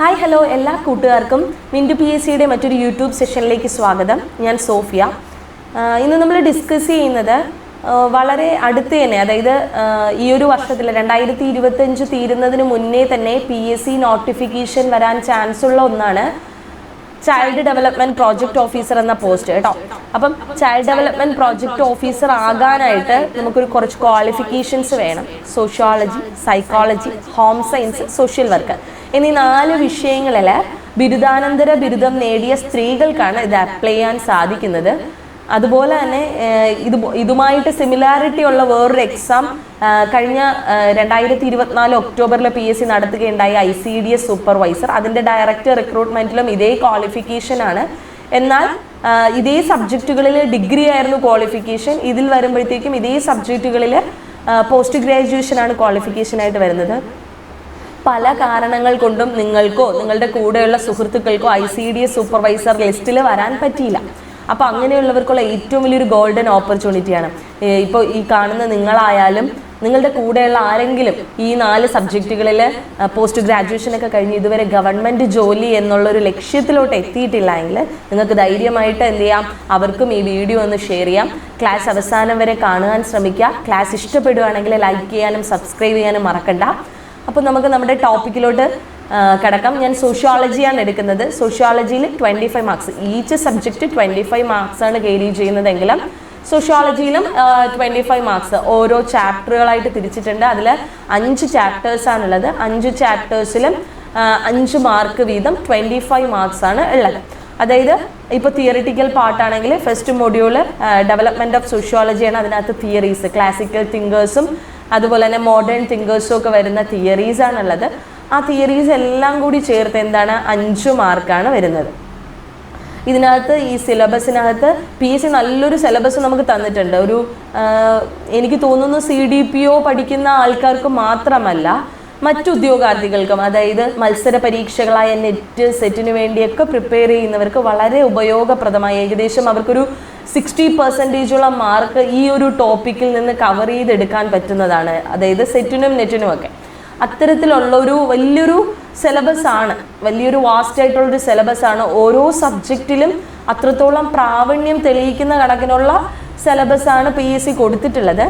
Hi hello എല്ലാ കൂട്ടുകാർക്കും Mintu P S സിയുടെ മറ്റൊരു യൂട്യൂബ് സെഷനിലേക്ക് സ്വാഗതം. ഞാൻ സോഫിയ. ഇന്ന് നമ്മൾ ഡിസ്കസ് ചെയ്യുന്നത് വളരെ അടുത്ത് തന്നെ, അതായത് ഈ ഒരു വർഷത്തിൽ 2025 തീരുന്നതിന് മുന്നേ തന്നെ PSC നോട്ടിഫിക്കേഷൻ വരാൻ ചാൻസ് ഉള്ള ഒന്നാണ് ചൈൽഡ് ഡെവലപ്മെൻറ്റ് പ്രോജക്റ്റ് ഓഫീസർ എന്ന പോസ്റ്റ് കേട്ടോ. അപ്പം ചൈൽഡ് ഡെവലപ്മെൻറ്റ് പ്രോജക്റ്റ് ഓഫീസർ ആകാനായിട്ട് നമുക്കൊരു കുറച്ച് ക്വാളിഫിക്കേഷൻസ് വേണം. Sociology, psychology, home science, social work എന്നീ 4 വിഷയങ്ങളിൽ ബിരുദാനന്തര ബിരുദം നേടിയ സ്ത്രീകൾക്കാണ് ഇത് അപ്ലൈ ചെയ്യാൻ സാധിക്കുന്നത്. അതുപോലെ തന്നെ ഇതുമായിട്ട് സിമിലാരിറ്റി ഉള്ള വേറൊരു എക്സാം കഴിഞ്ഞ 2024 ഒക്ടോബറിൽ PSC നടത്തുകയുണ്ടായി, ICDS സൂപ്പർവൈസർ. അതിൻ്റെ ഡയറക്റ്റ് റിക്രൂട്ട്മെൻറ്റിലും ഇതേ ക്വാളിഫിക്കേഷനാണ്. എന്നാൽ ഇതേ സബ്ജക്റ്റുകളിൽ ഡിഗ്രി ആയിരുന്നു ക്വാളിഫിക്കേഷൻ. ഇതിൽ വരുമ്പോഴത്തേക്കും ഇതേ സബ്ജക്റ്റുകളിൽ പോസ്റ്റ് ഗ്രാജുവേഷനാണ് ക്വാളിഫിക്കേഷനായിട്ട് വരുന്നത്. പല കാരണങ്ങൾ കൊണ്ടും നിങ്ങൾക്കോ നിങ്ങളുടെ കൂടെയുള്ള സുഹൃത്തുക്കൾക്കോ ICDS സൂപ്പർവൈസർ ലിസ്റ്റിൽ വരാൻ പറ്റിയില്ല. അപ്പോൾ അങ്ങനെയുള്ളവർക്കുള്ള ഏറ്റവും വലിയൊരു ഗോൾഡൻ ഓപ്പർച്യൂണിറ്റിയാണ്. ഇപ്പോൾ ഈ കാണുന്ന നിങ്ങളായാലും നിങ്ങളുടെ കൂടെയുള്ള ആരെങ്കിലും ഈ 4 സബ്ജക്റ്റുകളിൽ പോസ്റ്റ് ഗ്രാജുവേഷനൊക്കെ കഴിഞ്ഞ് ഇതുവരെ ഗവൺമെൻറ് ജോലി എന്നുള്ളൊരു ലക്ഷ്യത്തിലോട്ട് എത്തിയിട്ടില്ല എങ്കിൽ നിങ്ങൾക്ക് ധൈര്യമായിട്ട് എന്ത് ചെയ്യാം, അവർക്കും ഈ വീഡിയോ ഒന്ന് ഷെയർ ചെയ്യാം. ക്ലാസ് അവസാനം വരെ കാണുവാൻ ശ്രമിക്കുക. ക്ലാസ് ഇഷ്ടപ്പെടുകയാണെങ്കിൽ ലൈക്ക് ചെയ്യാനും സബ്സ്ക്രൈബ് ചെയ്യാനും മറക്കണ്ട. അപ്പോൾ നമുക്ക് നമ്മുടെ ടോപ്പിക്കിലോട്ട് കിടക്കാം. ഞാൻ സോഷ്യോളജിയാണ് എടുക്കുന്നത്. സോഷ്യോളജിയിൽ 25 മാർക്സ്, ഈച്ച് സബ്ജക്റ്റ് 25 മാർക്സ് ആണ് കെയറി ചെയ്യുന്നതെങ്കിലും സോഷ്യോളജിയിലും 25 മാർക്സ് ഓരോ ചാപ്റ്ററുകളായിട്ട് തിരിച്ചിട്ടുണ്ട്. അതിൽ 5 ചാപ്റ്റേഴ്സാണുള്ളത്. 5 ചാപ്റ്റേഴ്സിലും 5 മാർക്ക് വീതം 25 മാർക്സ് ആണ് ഉള്ളത്. അതായത് ഇപ്പോൾ തിയറിറ്റിക്കൽ പാർട്ടാണെങ്കിൽ ഫസ്റ്റ് മൊഡ്യൂള് ഡെവലപ്മെൻറ്റ് ഓഫ് സോഷ്യോളജിയാണ്. അതിനകത്ത് തിയറീസ്, ക്ലാസിക്കൽ തിങ്കേഴ്സും അതുപോലെ തന്നെ മോഡേൺ തിങ്കേഴ്സും ഒക്കെ വരുന്ന തിയറീസാണുള്ളത്. ആ തിയറീസ് എല്ലാം കൂടി ചേർത്ത് എന്താണ് 5 മാർക്കാണ് വരുന്നത്. ഇതിനകത്ത് ഈ സിലബസിനകത്ത് PSC നല്ലൊരു സിലബസ് നമുക്ക് തന്നിട്ടുണ്ട്. ഒരു എനിക്ക് തോന്നുന്നു CDPO പഠിക്കുന്ന ആൾക്കാർക്ക് മാത്രമല്ല മറ്റു ഉദ്യോഗാർത്ഥികൾക്കും, അതായത് മത്സര പരീക്ഷകളായ നെറ്റ്, സെറ്റിന് വേണ്ടിയൊക്കെ പ്രിപ്പയർ ചെയ്യുന്നവർക്ക് വളരെ ഉപയോഗപ്രദമായി ഏകദേശം അവർക്കൊരു 60% മാർക്ക് ഈ ഒരു ടോപ്പിക്കിൽ നിന്ന് കവർ ചെയ്തെടുക്കാൻ പറ്റുന്നതാണ്. അതായത് സെറ്റിനും നെറ്റിനും ഒക്കെ അത്തരത്തിലുള്ള ഒരു വലിയൊരു സിലബസ് ആണ്, വലിയൊരു വാസ്റ്റ് ആയിട്ടുള്ളൊരു സിലബസ് ആണ്. ഓരോ സബ്ജക്റ്റിലും അത്രത്തോളം പ്രാവീണ്യം തെളിയിക്കുന്ന കണക്കിനുള്ള സിലബസ് ആണ് PSC കൊടുത്തിട്ടുള്ളത്.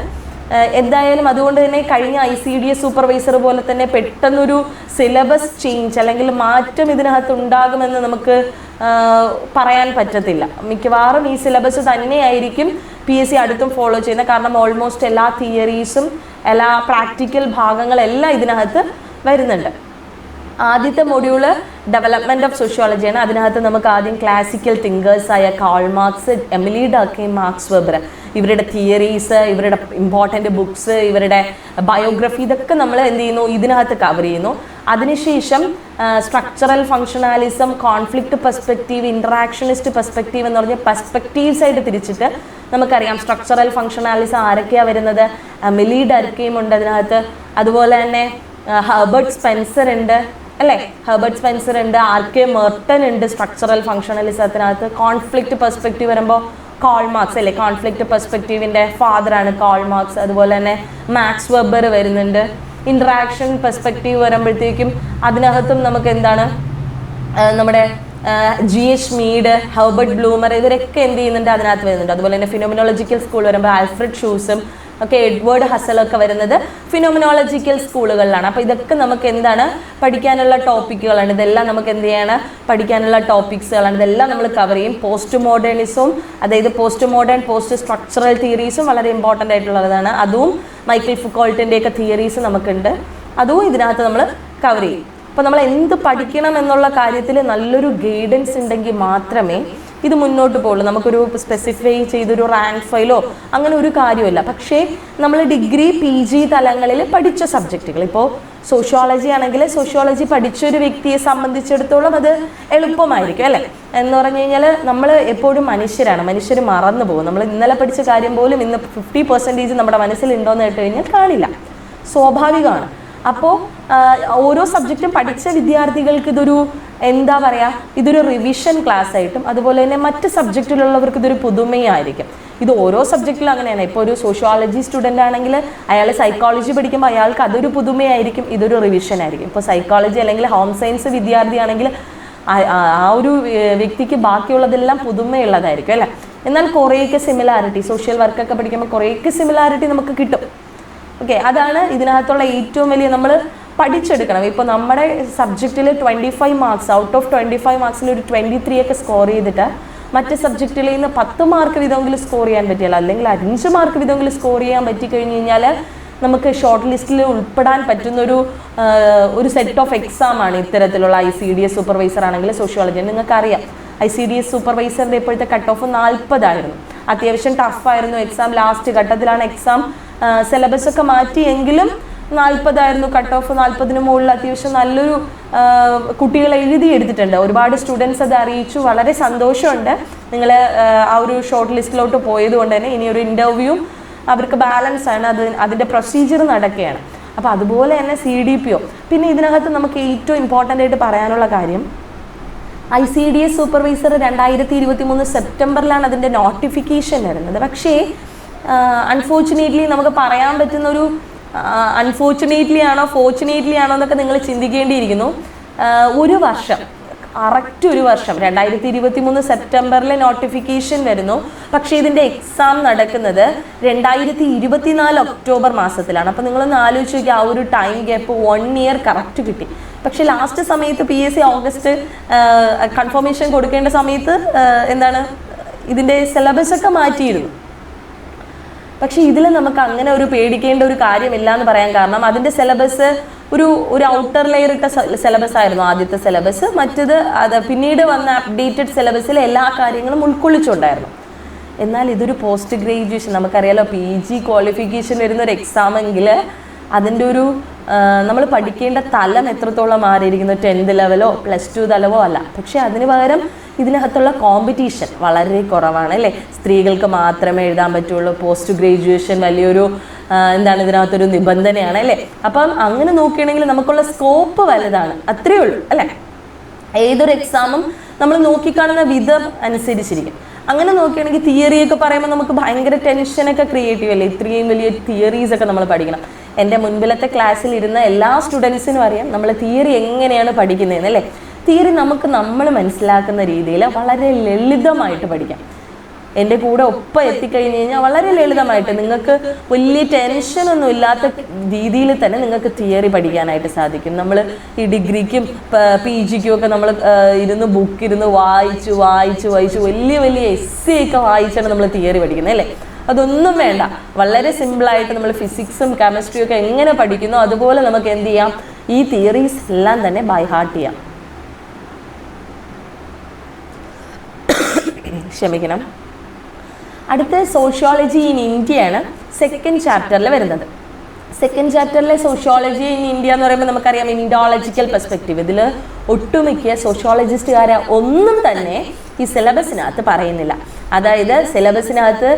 എന്തായാലും അതുകൊണ്ട് തന്നെ കഴിഞ്ഞ ICDS സൂപ്പർവൈസർ പോലെ തന്നെ പെട്ടെന്നൊരു സിലബസ് ചേഞ്ച് അല്ലെങ്കിൽ മാറ്റം ഇതിനകത്ത് ഉണ്ടാകുമെന്ന് നമുക്ക് പറയാൻ പറ്റത്തില്ല. മിക്കവാറും ഈ സിലബസ് തന്നെയായിരിക്കും PSC അടുത്തും ഫോളോ ചെയ്യുന്നത്. കാരണം ഓൾമോസ്റ്റ് എല്ലാ തിയറീസും എല്ലാ പ്രാക്ടിക്കൽ ഭാഗങ്ങളെല്ലാം ഇതിനകത്ത് വരുന്നുണ്ട്. ആദ്യത്തെ മൊഡ്യൂള് ഡെവലപ്മെൻറ്റ് ഓഫ് സോഷ്യോളജിയാണ്. അതിനകത്ത് നമുക്ക് ആദ്യം ക്ലാസിക്കൽ തിങ്കേഴ്സായ Karl Marx, Emile Durkheim, Max Weber, ഇവരുടെ തിയറീസ്, ഇവരുടെ ഇമ്പോർട്ടൻ്റ് ബുക്സ്, ഇവരുടെ ബയോഗ്രഫി, ഇതൊക്കെ നമ്മൾ എന്ത് ചെയ്യുന്നു, ഇതിനകത്ത് കവർ ചെയ്യുന്നു. അതിനുശേഷം structural functionalism, conflict perspective, interactionist perspective എന്ന് പറഞ്ഞ പെർസ്പെക്റ്റീവ്സ് ആയിട്ട് തിരിച്ചിട്ട് നമുക്കറിയാം സ്ട്രക്ചറൽ ഫങ്ഷണാലിസം ആരൊക്കെയാണ് വരുന്നത്. എമിലി ഡർക്കെയിം ഉണ്ട് അതിനകത്ത്, അതുപോലെ തന്നെ ഹെർബർട്ട് സ്പെൻസർ ഉണ്ട് അല്ലേ, ഹെർബർട്ട് സ്പെൻസർ ഉണ്ട്, RK മെർട്ടൺ ഉണ്ട് സ്ട്രക്ചറൽ ഫങ്ഷണലിസത്തിനകത്ത്. കോൺഫ്ലിക്റ്റ് പെർസ്പെക്റ്റീവ് വരുമ്പോൾ കാൾ മാർക്സ് അല്ലേ, കോൺഫ്ലിക്റ്റ് പെർസ്പെക്റ്റീവിൻ്റെ ഫാദറാണ് കാൾ മാർക്സ്. അതുപോലെ തന്നെ മാക്സ് വെബർ വരുന്നുണ്ട്. ഇൻട്രാക്ഷൻ പെർസ്പെക്റ്റീവ് വരുമ്പോഴത്തേക്കും അതിനകത്തും നമുക്ക് എന്താണ് നമ്മുടെ GH മീഡ്, ഹെർബർട്ട് ബ്ലൂമർ, ഇവരൊക്കെ എന്ത് ചെയ്യുന്നുണ്ട് അതിനകത്ത് വരുന്നുണ്ട്. അതുപോലെ തന്നെ ഫിനോമിനോളജിക്കൽ സ്കൂൾ വരുമ്പോൾ ആൽഫ്രഡ് ഷൂസും ഒക്കെ എഡ്വേർഡ് ഹസലൊക്കെ വരുന്നത് ഫിനോമിനോളജിക്കൽ സ്കൂളുകളിലാണ്. അപ്പോൾ ഇതൊക്കെ നമുക്ക് എന്താണ് പഠിക്കാനുള്ള ടോപ്പിക്കുകളാണ്. ഇതെല്ലാം നമുക്ക് എന്ത് ചെയ്യാണ്, പഠിക്കാനുള്ള ടോപ്പിക്സുകളാണ്. ഇതെല്ലാം നമ്മൾ കവർ ചെയ്യും. പോസ്റ്റ് മോഡേണിസവും, അതായത് പോസ്റ്റ് മോഡേൺ, പോസ്റ്റ് സ്ട്രക്ചറൽ തിയറീസും വളരെ ഇമ്പോർട്ടൻ്റ് ആയിട്ടുള്ളതാണ്. അതും മൈക്കൽ ഫുക്കോൾട്ടിൻ്റെയൊക്കെ തിയറീസ് നമുക്കുണ്ട്, അതും ഇതിനകത്ത് നമ്മൾ കവർ ചെയ്യും. അപ്പോൾ നമ്മൾ എന്ത് പഠിക്കണം എന്നുള്ള കാര്യത്തിൽ നല്ലൊരു ഗൈഡൻസ് ഉണ്ടെങ്കിൽ മാത്രമേ ഇത് മുന്നോട്ട് പോകുള്ളൂ. നമുക്കൊരു സ്പെസിഫൈ ചെയ്തൊരു റാങ്ക് ഫയലോ അങ്ങനെ ഒരു കാര്യമില്ല. പക്ഷേ നമ്മൾ ഡിഗ്രി PG തലങ്ങളിൽ പഠിച്ച സബ്ജക്റ്റുകൾ, ഇപ്പോൾ സോഷ്യോളജി ആണെങ്കിൽ സോഷ്യോളജി പഠിച്ചൊരു വ്യക്തിയെ സംബന്ധിച്ചിടത്തോളം അത് എളുപ്പമായിരിക്കും അല്ലേ. എന്ന് പറഞ്ഞു കഴിഞ്ഞാൽ നമ്മൾ എപ്പോഴും മനുഷ്യരാണ്, മനുഷ്യർ മറന്നു പോകും. നമ്മൾ ഇന്നലെ പഠിച്ച കാര്യം പോലും ഇന്ന് 50% നമ്മുടെ മനസ്സിലുണ്ടോയെന്ന് കേട്ട് കഴിഞ്ഞാൽ കാണില്ല, സ്വാഭാവികമാണ്. അപ്പോൾ ഓരോ സബ്ജക്റ്റും പഠിച്ച വിദ്യാർത്ഥികൾക്ക് ഇതൊരു എന്താ പറയുക, ഇതൊരു റിവിഷൻ ക്ലാസ് ആയിട്ടും അതുപോലെ തന്നെ മറ്റ് സബ്ജക്റ്റിലുള്ളവർക്ക് ഇതൊരു പുതുമയായിരിക്കും. ഇത് ഓരോ സബ്ജക്റ്റിലും അങ്ങനെയാണ്. ഇപ്പോൾ ഒരു സോഷ്യോളജി സ്റ്റുഡൻ്റ് ആണെങ്കിൽ അയാൾ സൈക്കോളജി പഠിക്കുമ്പോൾ അയാൾക്ക് അതൊരു പുതുമയായിരിക്കും, ഇതൊരു റിവിഷൻ ആയിരിക്കും. ഇപ്പോൾ സൈക്കോളജി അല്ലെങ്കിൽ ഹോം സയൻസ് വിദ്യാർത്ഥിയാണെങ്കിൽ ആ ഒരു വ്യക്തിക്ക് ബാക്കിയുള്ളതെല്ലാം പുതുമയുള്ളതായിരിക്കും അല്ലേ. എന്നാൽ കുറേയൊക്കെ സിമിലാരിറ്റി, സോഷ്യൽ വർക്കൊക്കെ പഠിക്കുമ്പോൾ കുറേയൊക്കെ സിമിലാരിറ്റി നമുക്ക് കിട്ടും. ഓക്കെ, അതാണ് ഇതിനകത്തുള്ള ഏറ്റവും വലിയ നമ്മൾ പഠിച്ചെടുക്കണം. ഇപ്പോൾ നമ്മുടെ സബ്ജക്റ്റിൽ 25 മാർക്സ്, ഔട്ട് ഓഫ് 25 മാർക്സിന് ഒരു 23 ഒക്കെ സ്കോർ ചെയ്തിട്ട് മറ്റ് സബ്ജക്റ്റിൽ നിന്ന് 10 മാർക്ക് വീതമെങ്കിലും സ്കോർ ചെയ്യാൻ പറ്റിയാൽ, അല്ലെങ്കിൽ 5 മാർക്ക് വീതമെങ്കിലും സ്കോർ ചെയ്യാൻ പറ്റിക്കഴിഞ്ഞ് കഴിഞ്ഞാൽ നമുക്ക് ഷോർട്ട് ലിസ്റ്റിൽ ഉൾപ്പെടാൻ പറ്റുന്നൊരു സെറ്റ് ഓഫ് എക്സാമാണ് ഇത്തരത്തിലുള്ള ICDS സൂപ്പർവൈസർ ആണെങ്കിൽ സോഷ്യോളജി. നിങ്ങൾക്കറിയാം ICDS സൂപ്പർവൈസറിൻ്റെ ഇപ്പോഴത്തെ കട്ട് ഓഫ് 40 ആയിരുന്നു. അത്യാവശ്യം ടഫായിരുന്നു എക്സാം. ലാസ്റ്റ് ഘട്ടത്തിലാണ് എക്സാം സിലബസ് ഒക്കെ മാറ്റിയെങ്കിലും 40 ആയിരുന്നു കട്ട് ഓഫ്. 40-ന് മുകളിൽ അത്യാവശ്യം നല്ലൊരു കുട്ടികൾ എഴുതിയെടുത്തിട്ടുണ്ട്. ഒരുപാട് സ്റ്റുഡൻസ് അത് അറിയിച്ചു. വളരെ സന്തോഷമുണ്ട് നിങ്ങൾ ആ ഒരു ഷോർട്ട് ലിസ്റ്റിലോട്ട് പോയത് കൊണ്ട് തന്നെ. ഇനി ഒരു ഇൻ്റർവ്യൂ അവർക്ക് ബാലൻസ് ആണ്, അതിൻ്റെ പ്രൊസീജിയർ നടക്കുകയാണ്. അപ്പോൾ അതുപോലെ തന്നെ CDPO. പിന്നെ ഇതിനകത്ത് നമുക്ക് ഏറ്റവും ഇമ്പോർട്ടൻ്റ് ആയിട്ട് പറയാനുള്ള കാര്യം, ICDS സൂപ്പർവൈസർ 2023 സെപ്റ്റംബറിലാണ് അതിൻ്റെ നോട്ടിഫിക്കേഷൻ വരുന്നത്. പക്ഷേ അൺഫോർച്ചുനേറ്റ്ലി നമുക്ക് പറയാൻ പറ്റുന്നൊരു അൺഫോർച്ചുനേറ്റ്ലി ആണോ ഫോർച്ചുനേറ്റ്ലി ആണോ എന്നൊക്കെ നിങ്ങൾ ചിന്തിക്കേണ്ടിയിരിക്കുന്നു. ഒരു വർഷം, കറക്റ്റ് ഒരു വർഷം, 2023 സെപ്റ്റംബറിലെ നോട്ടിഫിക്കേഷൻ വരുന്നു. പക്ഷേ ഇതിൻ്റെ എക്സാം നടക്കുന്നത് 2024 ഒക്ടോബർ മാസത്തിലാണ്. അപ്പോൾ നിങ്ങളൊന്ന് ആലോചിച്ച് നോക്കി, ആ ഒരു ടൈം ഗ്യാപ്പ് 1 ഇയർ കറക്റ്റ് കിട്ടി. പക്ഷേ ലാസ്റ്റ് സമയത്ത് PSC ഓഗസ്റ്റ് കൺഫർമേഷൻ കൊടുക്കേണ്ട സമയത്ത് എന്താണ് ഇതിൻ്റെ സിലബസ് ഒക്കെ മാറ്റിയിരുന്നു. പക്ഷേ ഇതിൽ നമുക്ക് അങ്ങനെ ഒരു പേടിക്കേണ്ട ഒരു കാര്യമില്ല എന്ന് പറയാൻ കാരണം, അതിൻ്റെ സിലബസ് ഒരു ഔട്ടർ ലെയർ ഇട്ട സിലബസ് ആയിരുന്നു ആദ്യത്തെ സിലബസ്. മറ്റത് പിന്നീട് വന്ന അപ്ഡേറ്റഡ് സിലബസിൽ എല്ലാ കാര്യങ്ങളും ഉൾക്കൊള്ളിച്ചുണ്ടായിരുന്നു. എന്നാൽ ഇതൊരു പോസ്റ്റ് ഗ്രാജുവേഷൻ, നമുക്കറിയാലോ PG ക്വാളിഫിക്കേഷൻ വരുന്ന ഒരു എക്സാം എങ്കിൽ അതിൻ്റെ ഒരു നമ്മൾ പഠിക്കേണ്ട തലം എത്രത്തോളം മാറിയിരിക്കുന്നു, 10th ലെവലോ +2 തലമോ അല്ല. പക്ഷേ അതിന് പകരം ഇതിനകത്തുള്ള കോമ്പറ്റീഷൻ വളരെ കുറവാണ് അല്ലേ. സ്ത്രീകൾക്ക് മാത്രമേ എഴുതാൻ പറ്റുള്ളൂ. പോസ്റ്റ് ഗ്രാജുവേഷൻ വലിയൊരു ഇതിനകത്തൊരു നിബന്ധനയാണ് അല്ലേ. അപ്പം അങ്ങനെ നോക്കുകയാണെങ്കിൽ നമുക്കുള്ള സ്കോപ്പ് വലുതാണ്, അത്രയേ ഉള്ളൂ അല്ലേ. ഏതൊരു എക്സാമും നമ്മൾ നോക്കിക്കാണുന്ന വിധം അനുസരിച്ചിരിക്കും. അങ്ങനെ നോക്കുകയാണെങ്കിൽ തിയറിയൊക്കെ പറയുമ്പോൾ നമുക്ക് ഭയങ്കര ടെൻഷനൊക്കെ ക്രിയേറ്റ് ചെയ്യല്ലേ. ഇത്രയും വലിയ തിയറീസ് ഒക്കെ നമ്മൾ പഠിക്കണം. എൻ്റെ മുൻപിലത്തെ ക്ലാസ്സിൽ ഇരുന്ന എല്ലാ സ്റ്റുഡൻസിനും അറിയാം നമ്മൾ തിയറി എങ്ങനെയാണ് പഠിക്കുന്നതെന്ന് അല്ലേ. തിയറി നമ്മൾ മനസ്സിലാക്കുന്ന രീതിയിൽ വളരെ ലളിതമായിട്ട് പഠിക്കാം. എൻ്റെ കൂടെ ഒപ്പം എത്തിക്കഴിഞ്ഞ് കഴിഞ്ഞാൽ വളരെ ലളിതമായിട്ട് നിങ്ങൾക്ക് വലിയ ടെൻഷനൊന്നും ഇല്ലാത്ത രീതിയിൽ തന്നെ നിങ്ങൾക്ക് തിയറി പഠിക്കാനായിട്ട് സാധിക്കും. നമ്മൾ ഈ ഡിഗ്രിക്കും PGക്കും ഒക്കെ നമ്മൾ ബുക്കിരുന്ന് വായിച്ച് വലിയ essay ഒക്കെ വായിച്ചാണ് നമ്മൾ തിയറി പഠിക്കുന്നത് അല്ലേ. അതൊന്നും വേണ്ട, വളരെ സിമ്പിളായിട്ട് നമ്മൾ ഫിസിക്സും കെമിസ്ട്രിയും ഒക്കെ എങ്ങനെ പഠിക്കുന്നോ അതുപോലെ നമുക്ക് എന്ത് ചെയ്യാം, ഈ തിയറീസ് എല്ലാം തന്നെ ബൈ ഹാർട്ട് ചെയ്യാം. ക്ഷമിക്കണം. അടുത്ത സോഷ്യോളജി ഇൻ ഇന്ത്യയാണ് സെക്കൻഡ് ചാപ്റ്ററിൽ വരുന്നത്. സെക്കൻഡ് ചാപ്റ്ററിലെ സോഷ്യോളജി ഇൻ ഇന്ത്യ എന്ന് പറയുമ്പോൾ നമുക്കറിയാം ഇൻഡോളജിക്കൽ പെർസ്പെക്റ്റീവ്. ഇതിൽ ഒട്ടുമിക്ക സോഷ്യോളജിസ്റ്റുകാരെ ഒന്നും തന്നെ ഈ സിലബസിനകത്ത് പറയുന്നില്ല. അതായത് സിലബസിനകത്ത്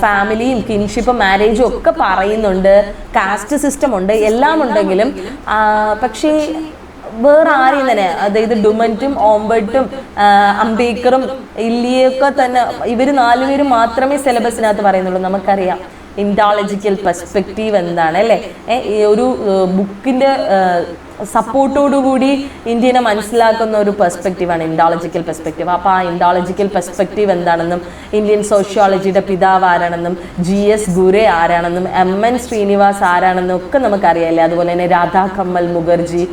ഫാമിലിയും കിൻഷിപ്പും മാരേജും ഒക്കെ പറയുന്നുണ്ട്, കാസ്റ്റ് സിസ്റ്റം ഉണ്ട്, എല്ലാം ഉണ്ടെങ്കിലും പക്ഷേ വേറെ ആരെയും തന്നെ, അതായത് ഡുമൻറ്റും ഓംബർട്ടും അംബേദ്കറും ഇല്ലിയൊക്കെ തന്നെ ഇവർ 4 പേരും മാത്രമേ സിലബസിനകത്ത് പറയുന്നുള്ളൂ. നമുക്കറിയാം ഇൻഡോളജിക്കൽ പെർസ്പെക്റ്റീവ് എന്താണ് അല്ലേ. ഈ ഒരു ബുക്കിൻ്റെ സപ്പോർട്ടോടുകൂടി ഇന്ത്യനെ മനസ്സിലാക്കുന്ന ഒരു പെർസ്പെക്റ്റീവാണ് ഇൻഡോളജിക്കൽ പെർസ്പെക്റ്റീവ്. അപ്പോൾ ആ ഇൻഡോളജിക്കൽ പെർസ്പെക്റ്റീവ് എന്താണെന്നും ഇന്ത്യൻ സോഷ്യോളജിയുടെ പിതാവ് ആരാണെന്നും GS ഗുരെ ആരാണെന്നും MN ശ്രീനിവാസ് ആരാണെന്നും ഒക്കെ നമുക്കറിയാമല്ലേ. അതുപോലെ തന്നെ രാധാ കമ്മൽ മുഖർജി,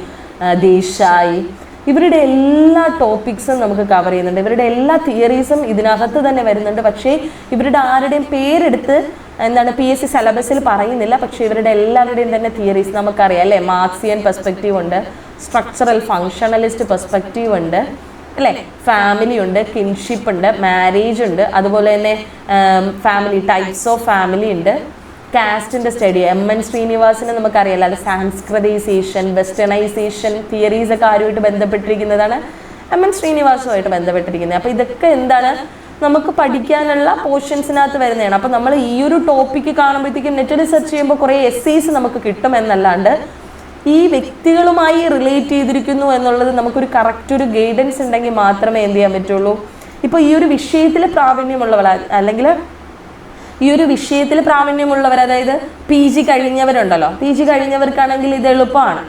ദേശായി, ഇവരുടെ എല്ലാ ടോപ്പിക്സും നമുക്ക് കവർ ചെയ്യുന്നുണ്ട്. ഇവരുടെ എല്ലാ തിയറീസും ഇതിനകത്ത് തന്നെ വരുന്നുണ്ട്. പക്ഷേ ഇവരുടെ ആരുടെയും പേരെടുത്ത് PSC സിലബസിൽ പറയുന്നില്ല. പക്ഷേ ഇവരുടെ എല്ലാവരുടെയും തന്നെ തിയറീസ് നമുക്കറിയാം അല്ലേ. മാർക്സിയൻ പെർസ്പെക്റ്റീവ് ഉണ്ട്, സ്ട്രക്ചറൽ ഫങ്ഷണലിസ്റ്റ് പെർസ്പെക്റ്റീവ് ഉണ്ട് അല്ലേ, ഫാമിലി ഉണ്ട്, കിൻഷിപ്പ് ഉണ്ട്, മാരേജ് ഉണ്ട്, അതുപോലെ തന്നെ ഫാമിലി ടൈപ്സ് ഓഫ് ഫാമിലി ഉണ്ട്, കാസ്റ്റിൻ്റെ സ്റ്റഡി. MN ശ്രീനിവാസിനെ നമുക്കറിയാലോ, അത് സാൻസ്ക്രിതൈസേഷൻ, വെസ്റ്റേണൈസേഷൻ തിയറീസൊക്കെ ആരുമായിട്ട് ബന്ധപ്പെട്ടിരിക്കുന്നതാണ്, MN ശ്രീനിവാസുമായിട്ട് ബന്ധപ്പെട്ടിരിക്കുന്നത്. അപ്പോൾ ഇതൊക്കെ എന്താണ് നമുക്ക് പഠിക്കാനുള്ള പോർഷൻസിനകത്ത് വരുന്നതാണ്. അപ്പോൾ നമ്മൾ ഈ ഒരു ടോപ്പിക്ക് കാണുമ്പോഴത്തേക്കും നെറ്റിൽ സെർച്ച് ചെയ്യുമ്പോൾ കുറേ എസ്സേസ് നമുക്ക് കിട്ടുമെന്നല്ലാണ്ട് ഈ വ്യക്തികളുമായി റിലേറ്റ് ചെയ്തിരിക്കുന്നു എന്നുള്ളത് നമുക്കൊരു കറക്റ്റ് ഒരു ഗൈഡൻസ് ഉണ്ടെങ്കിൽ മാത്രമേ എന്ത് ചെയ്യാൻ പറ്റുള്ളൂ. ഇപ്പോൾ ഈ ഒരു വിഷയത്തിൽ പ്രാവീണ്യമുള്ളവർ അല്ലെങ്കിൽ ഈ ഒരു വിഷയത്തിൽ പ്രാവീണ്യമുള്ളവർ, അതായത് PG കഴിഞ്ഞവരുണ്ടല്ലോ, PG കഴിഞ്ഞവർക്കാണെങ്കിൽ ഇത് എളുപ്പമാണ്.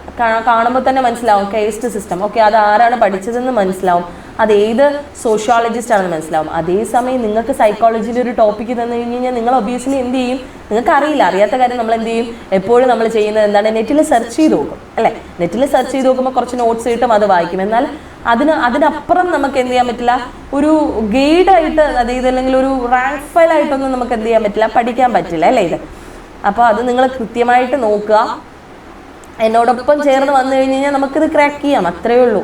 കാണുമ്പോൾ തന്നെ മനസ്സിലാവും കേസ്റ്റ് സിസ്റ്റം, ഓക്കെ അത് ആരാണ് പഠിച്ചതെന്ന് മനസ്സിലാവും, അത് ഏത് സോഷ്യോളജിസ്റ്റ് ആണെന്ന് മനസ്സിലാവും. അതേസമയം നിങ്ങൾക്ക് സൈക്കോളജിയിൽ ഒരു ടോപ്പിക്ക് തന്നു കഴിഞ്ഞ് കഴിഞ്ഞാൽ നിങ്ങൾ ഒബിയസ്ലി എന്ത് ചെയ്യും? നിങ്ങൾക്ക് അറിയാത്ത കാര്യം നമ്മൾ എന്ത് ചെയ്യും? എപ്പോഴും നമ്മൾ ചെയ്യുന്നത് എന്താണ്? നെറ്റിൽ സെർച്ച് ചെയ്ത് നോക്കും അല്ലേ? നെറ്റിൽ സെർച്ച് ചെയ്ത് നോക്കുമ്പോൾ കുറച്ച് നോട്ട്സ് കിട്ടും, അത് വായിക്കും. എന്നാൽ അതിനപ്പുറം നമുക്ക് എന്ത് ചെയ്യാൻ പറ്റില്ല, ഒരു ഗൈഡായിട്ട്, അതായത് അല്ലെങ്കിൽ ഒരു റാങ്ക് ഫയൽ ആയിട്ടൊന്നും നമുക്ക് എന്ത് ചെയ്യാൻ പറ്റില്ല, പഠിക്കാൻ പറ്റില്ല അല്ലേ ഇത്. അപ്പോൾ അത് നിങ്ങൾ കൃത്യമായിട്ട് നോക്കുക. എന്നോടൊപ്പം ചേർന്ന് വന്നു കഴിഞ്ഞ് കഴിഞ്ഞാൽ നമുക്കിത് ക്രാക്ക് ചെയ്യാം, അത്രയേ ഉള്ളൂ.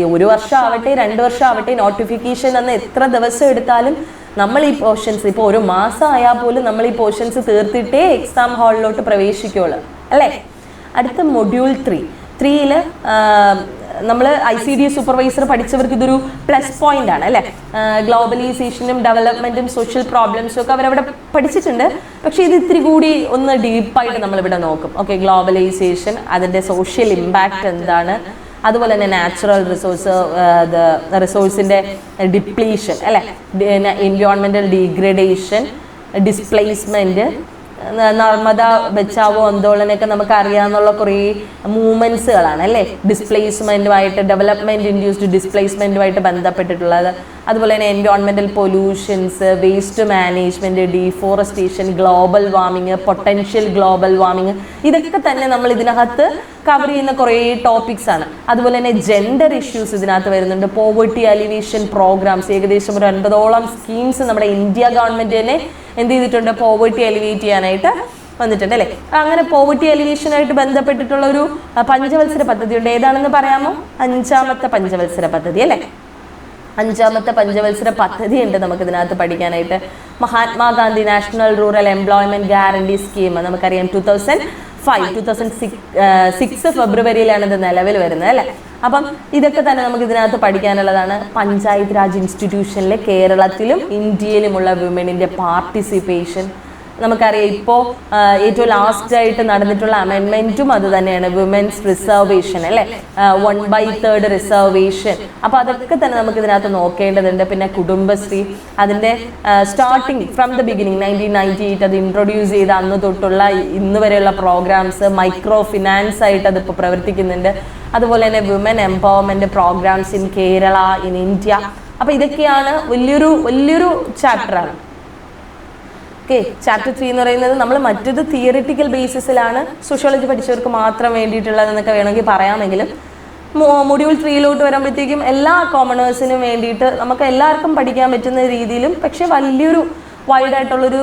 1 വർഷം ആവട്ടെ 2 വർഷം ആവട്ടെ, നോട്ടിഫിക്കേഷൻ എന്ന് എത്ര ദിവസം എടുത്താലും നമ്മൾ ഈ പോർഷൻസ്, ഇപ്പോൾ 1 മാസം ആയാൽ പോലും നമ്മൾ ഈ പോർഷൻസ് തീർത്തിട്ടേ എക്സാം ഹാളിലോട്ട് പ്രവേശിക്കുള്ളൂ അല്ലേ. അടുത്ത മൊഡ്യൂൾ 3യിൽ നമ്മൾ ICD സൂപ്പർവൈസർ പഠിച്ചവർക്ക് ഇതൊരു പ്ലസ് പോയിന്റ് ആണ് അല്ലേ. ഗ്ലോബലൈസേഷനും ഡെവലപ്മെന്റും സോഷ്യൽ പ്രോബ്ലംസും ഒക്കെ അവരവിടെ പഠിച്ചിട്ടുണ്ട്. പക്ഷെ ഇത് ഇത്തിരി കൂടി ഒന്ന് ഡീപ്പായിട്ട് നമ്മളിവിടെ നോക്കും. ഓക്കെ, ഗ്ലോബലൈസേഷൻ, അതിൻ്റെ സോഷ്യൽ ഇമ്പാക്റ്റ് എന്താണ്, അതുപോലെ തന്നെ നാച്ചുറൽ റിസോഴ്സിൻ്റെ ഡിപ്ലീഷൻ അല്ലേ, എൻവയോൺമെന്റൽ ഡീഗ്രഡേഷൻ, ഡിസ്പ്ലേസ്മെന്റ്, നർമ്മദ ബച്ചാവോ ആന്തോളനൊക്കെ നമുക്ക് അറിയാവുന്ന കുറേ മൂവ്മെന്റ്സുകളാണ് അല്ലേ, ഡിസ്പ്ലേസ്മെന്റുമായിട്ട്, ഡെവലപ്മെന്റ് ഇൻഡ്യൂസ്ഡ് ഡിസ്പ്ലേസ്മെന്റുമായിട്ട് ബന്ധപ്പെട്ടിട്ടുള്ളത്. അതുപോലെ തന്നെ എൻവയോൺമെന്റൽ pollutions, waste management, deforestation, global warming, potential global warming, ഇതൊക്കെ തന്നെ നമ്മൾ ഇതിനകത്ത് കവർ ചെയ്യുന്ന കുറേ ടോപ്പിക്സ് ആണ്. അതുപോലെ തന്നെ ജെൻഡർ ഇഷ്യൂസ് ഇതിനകത്ത് വരുന്നുണ്ട്. പോവർട്ടി അലിവേഷൻ പ്രോഗ്രാംസ്, ഏകദേശം ഒരു 50ഓളം സ്കീംസ് നമ്മുടെ ഇന്ത്യ ഗവൺമെന്റ് തന്നെ എന്ത് ചെയ്തിട്ടുണ്ട്, പോവർട്ടി അലിവേറ്റ് ചെയ്യാനായിട്ട് വന്നിട്ടുണ്ട് അല്ലേ. അങ്ങനെ പോവർട്ടി അലിവേഷനായിട്ട് ബന്ധപ്പെട്ടിട്ടുള്ള ഒരു പഞ്ചവത്സര പദ്ധതി ഉണ്ട്. ഏതാണെന്ന് പറയാമോ? 5ാമത്തെ പഞ്ചവത്സര പദ്ധതി അല്ലേ. 5ാമത്തെ പഞ്ചവത്സര പദ്ധതി ഉണ്ട് നമുക്ക് ഇതിനകത്ത് പഠിക്കാനായിട്ട്. Mahatma Gandhi national rural employment guarantee scheme, നമുക്കറിയാം 2006 ഫെബ്രുവരിയിലാണ് ഇത് നിലവിൽ വരുന്നത് അല്ലേ. അപ്പം ഇതൊക്കെ തന്നെ നമുക്ക് ഇതിനകത്ത് പഠിക്കാനുള്ളതാണ്. പഞ്ചായത്ത് രാജ് ഇൻസ്റ്റിറ്റ്യൂഷനിലെ കേരളത്തിലും ഇന്ത്യയിലുമുള്ള വിമനിൻ്റെ പാർട്ടിസിപ്പേഷൻ, നമുക്കറിയാം ഇപ്പോൾ ഏറ്റവും ലാസ്റ്റായിട്ട് നടന്നിട്ടുള്ള അമെൻമെൻറ്റും അത് തന്നെയാണ്, വിമൻസ് റിസർവേഷൻ അല്ലേ, 1/3 റിസർവേഷൻ. അപ്പോൾ അതൊക്കെ തന്നെ നമുക്ക് ഇതിനകത്ത് നോക്കേണ്ടതുണ്ട്. പിന്നെ കുടുംബശ്രീ, അതിൻ്റെ സ്റ്റാർട്ടിങ് ഫ്രം ദ ബിഗിനിങ് 1998 അത് ഇൻട്രൊഡ്യൂസ് ചെയ്ത അന്ന് തൊട്ടുള്ള ഇന്ന് വരെയുള്ള പ്രോഗ്രാംസ്, മൈക്രോ ഫിനാൻസ് ആയിട്ട് അതിപ്പോൾ പ്രവർത്തിക്കുന്നുണ്ട്. അതുപോലെ തന്നെ women empowerment programmes in Kerala, in India. അപ്പോൾ ഇതൊക്കെയാണ് വലിയൊരു ചാപ്റ്ററാണ്. ഓക്കെ, ചാപ്റ്റർ 3 എന്ന് പറയുന്നത് നമ്മൾ മറ്റൊരു തിയറിറ്റിക്കൽ ബേസിസിലാണ് സോഷ്യോളജി പഠിച്ചവർക്ക് മാത്രം വേണ്ടിയിട്ടുള്ളതെന്നൊക്കെ വേണമെങ്കിൽ പറയാമെങ്കിലും മൊഡ്യൂൾ 3 വരുമ്പോഴത്തേക്കും എല്ലാ കോമണേഴ്സിനും വേണ്ടിയിട്ട് നമുക്ക് എല്ലാവർക്കും പഠിക്കാൻ പറ്റുന്ന രീതിയിലും പക്ഷെ വലിയൊരു വൈഡായിട്ടുള്ളൊരു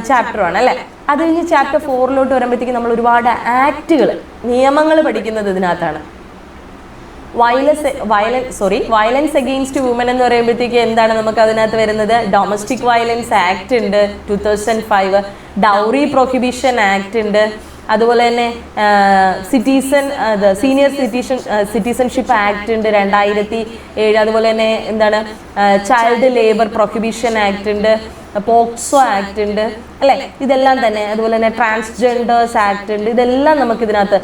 ചാപ്റ്ററാണ് അല്ലേ. അത് കഴിഞ്ഞ് ചാപ്റ്റർ 4 വരുമ്പോഴത്തേക്കും നമ്മൾ ഒരുപാട് ആക്റ്റുകൾ, നിയമങ്ങൾ പഠിക്കുന്നത് ഇതിനകത്താണ്. വയലൻസ് അഗെയിൻസ്റ്റ് വുമൻ എന്ന് പറയുമ്പോഴത്തേക്ക് എന്താണ് നമുക്ക് അതിനകത്ത് വരുന്നത്? ഡൊമസ്റ്റിക് വയലൻസ് ആക്ട് ഉണ്ട് 2005, ഡൗറി പ്രൊഹിബിഷൻ ആക്ട് ഉണ്ട്, അതുപോലെ തന്നെ സീനിയർ സിറ്റിസൺഷിപ്പ് ആക്ട് ഉണ്ട് 2007, അതുപോലെ തന്നെ എന്താണ് ചൈൽഡ് ലേബർ പ്രൊഹിബിഷൻ ആക്ട് ഉണ്ട്, പോക്സോ ആക്ട് ഉണ്ട് അല്ലേ. ഇതെല്ലാം തന്നെ, അതുപോലെ തന്നെ ട്രാൻസ്ജെൻഡേഴ്സ് ആക്ട് ഉണ്ട്. ഇതെല്ലാം നമുക്ക് ഇതിനകത്ത്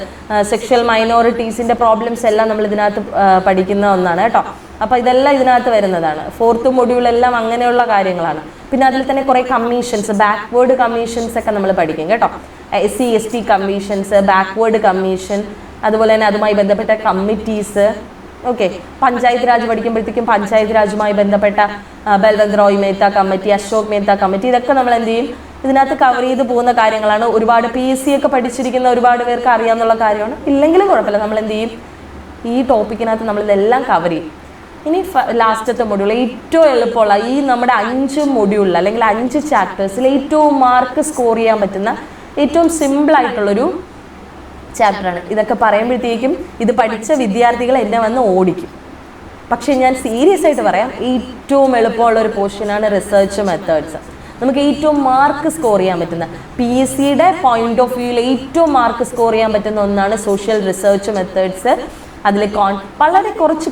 സെക്ഷൽ മൈനോറിറ്റീസിൻ്റെ പ്രോബ്ലംസ് എല്ലാം നമ്മൾ ഇതിനകത്ത് പഠിക്കുന്ന ഒന്നാണ് കേട്ടോ. അപ്പോൾ ഇതെല്ലാം ഇതിനകത്ത് വരുന്നതാണ്. 4th മൊഡ്യൂളെല്ലാം അങ്ങനെയുള്ള കാര്യങ്ങളാണ്. പിന്നെ അതിൽ തന്നെ കുറേ കമ്മീഷൻസ്, ബാക്ക്വേർഡ് കമ്മീഷൻസ് ഒക്കെ നമ്മൾ പഠിക്കും കേട്ടോ. SC/ST കമ്മീഷൻസ്, ബാക്ക്വേർഡ് കമ്മീഷൻ, അതുപോലെ തന്നെ അതുമായി ബന്ധപ്പെട്ട കമ്മിറ്റീസ്. ഓക്കെ, പഞ്ചായത്ത് രാജ് പഠിക്കുമ്പോഴത്തേക്കും പഞ്ചായത്ത് രാജുമായി ബന്ധപ്പെട്ട ബൽവന്ത് റോയ് മേത്ത കമ്മിറ്റി, അശോക് മേത്ത കമ്മിറ്റി, ഇതൊക്കെ നമ്മൾ എന്ത് ചെയ്യും ഇതിനകത്ത് കവർ ചെയ്ത് പോകുന്ന കാര്യങ്ങളാണ്. ഒരുപാട് PSC ഒക്കെ പഠിച്ചിരിക്കുന്ന ഒരുപാട് പേർക്ക് അറിയാമെന്നുള്ള കാര്യമാണ്. ഇല്ലെങ്കിലും കുഴപ്പമില്ല, നമ്മൾ എന്ത് ചെയ്യും ഈ ടോപ്പിക്കിനകത്ത് നമ്മളിതെല്ലാം കവർ ചെയ്യും. ഇനി ലാസ്റ്റത്തെ മൊഡ്യൂൾ, ഏറ്റവും എളുപ്പമുള്ള ഈ നമ്മുടെ 5 മൊഡ്യൂളിൽ അല്ലെങ്കിൽ 5 ചാപ്റ്റേഴ്സിൽ ഏറ്റവും മാർക്ക് സ്കോർ ചെയ്യാൻ പറ്റുന്ന ഏറ്റവും സിമ്പിളായിട്ടുള്ളൊരു ചാപ്റ്ററാണ്. ഇതൊക്കെ പറയുമ്പോഴത്തേക്കും ഇത് പഠിച്ച വിദ്യാർത്ഥികൾ എന്നെ വന്ന് ഓടിക്കും. പക്ഷേ ഞാൻ സീരിയസ് ആയിട്ട് പറയാം, ഏറ്റവും എളുപ്പമുള്ള ഒരു പോർഷനാണ് റിസർച്ച് മെത്തേഡ്സ്. നമുക്ക് ഏറ്റവും മാർക്ക് സ്കോർ ചെയ്യാൻ പറ്റുന്ന, PSCയുടെ പോയിന്റ് ഓഫ് വ്യൂവിൽ ഏറ്റവും മാർക്ക് സ്കോർ ചെയ്യാൻ പറ്റുന്ന ഒന്നാണ് സോഷ്യൽ റിസർച്ച് മെത്തേഡ്സ്. അതിൽ വളരെ കുറച്ച്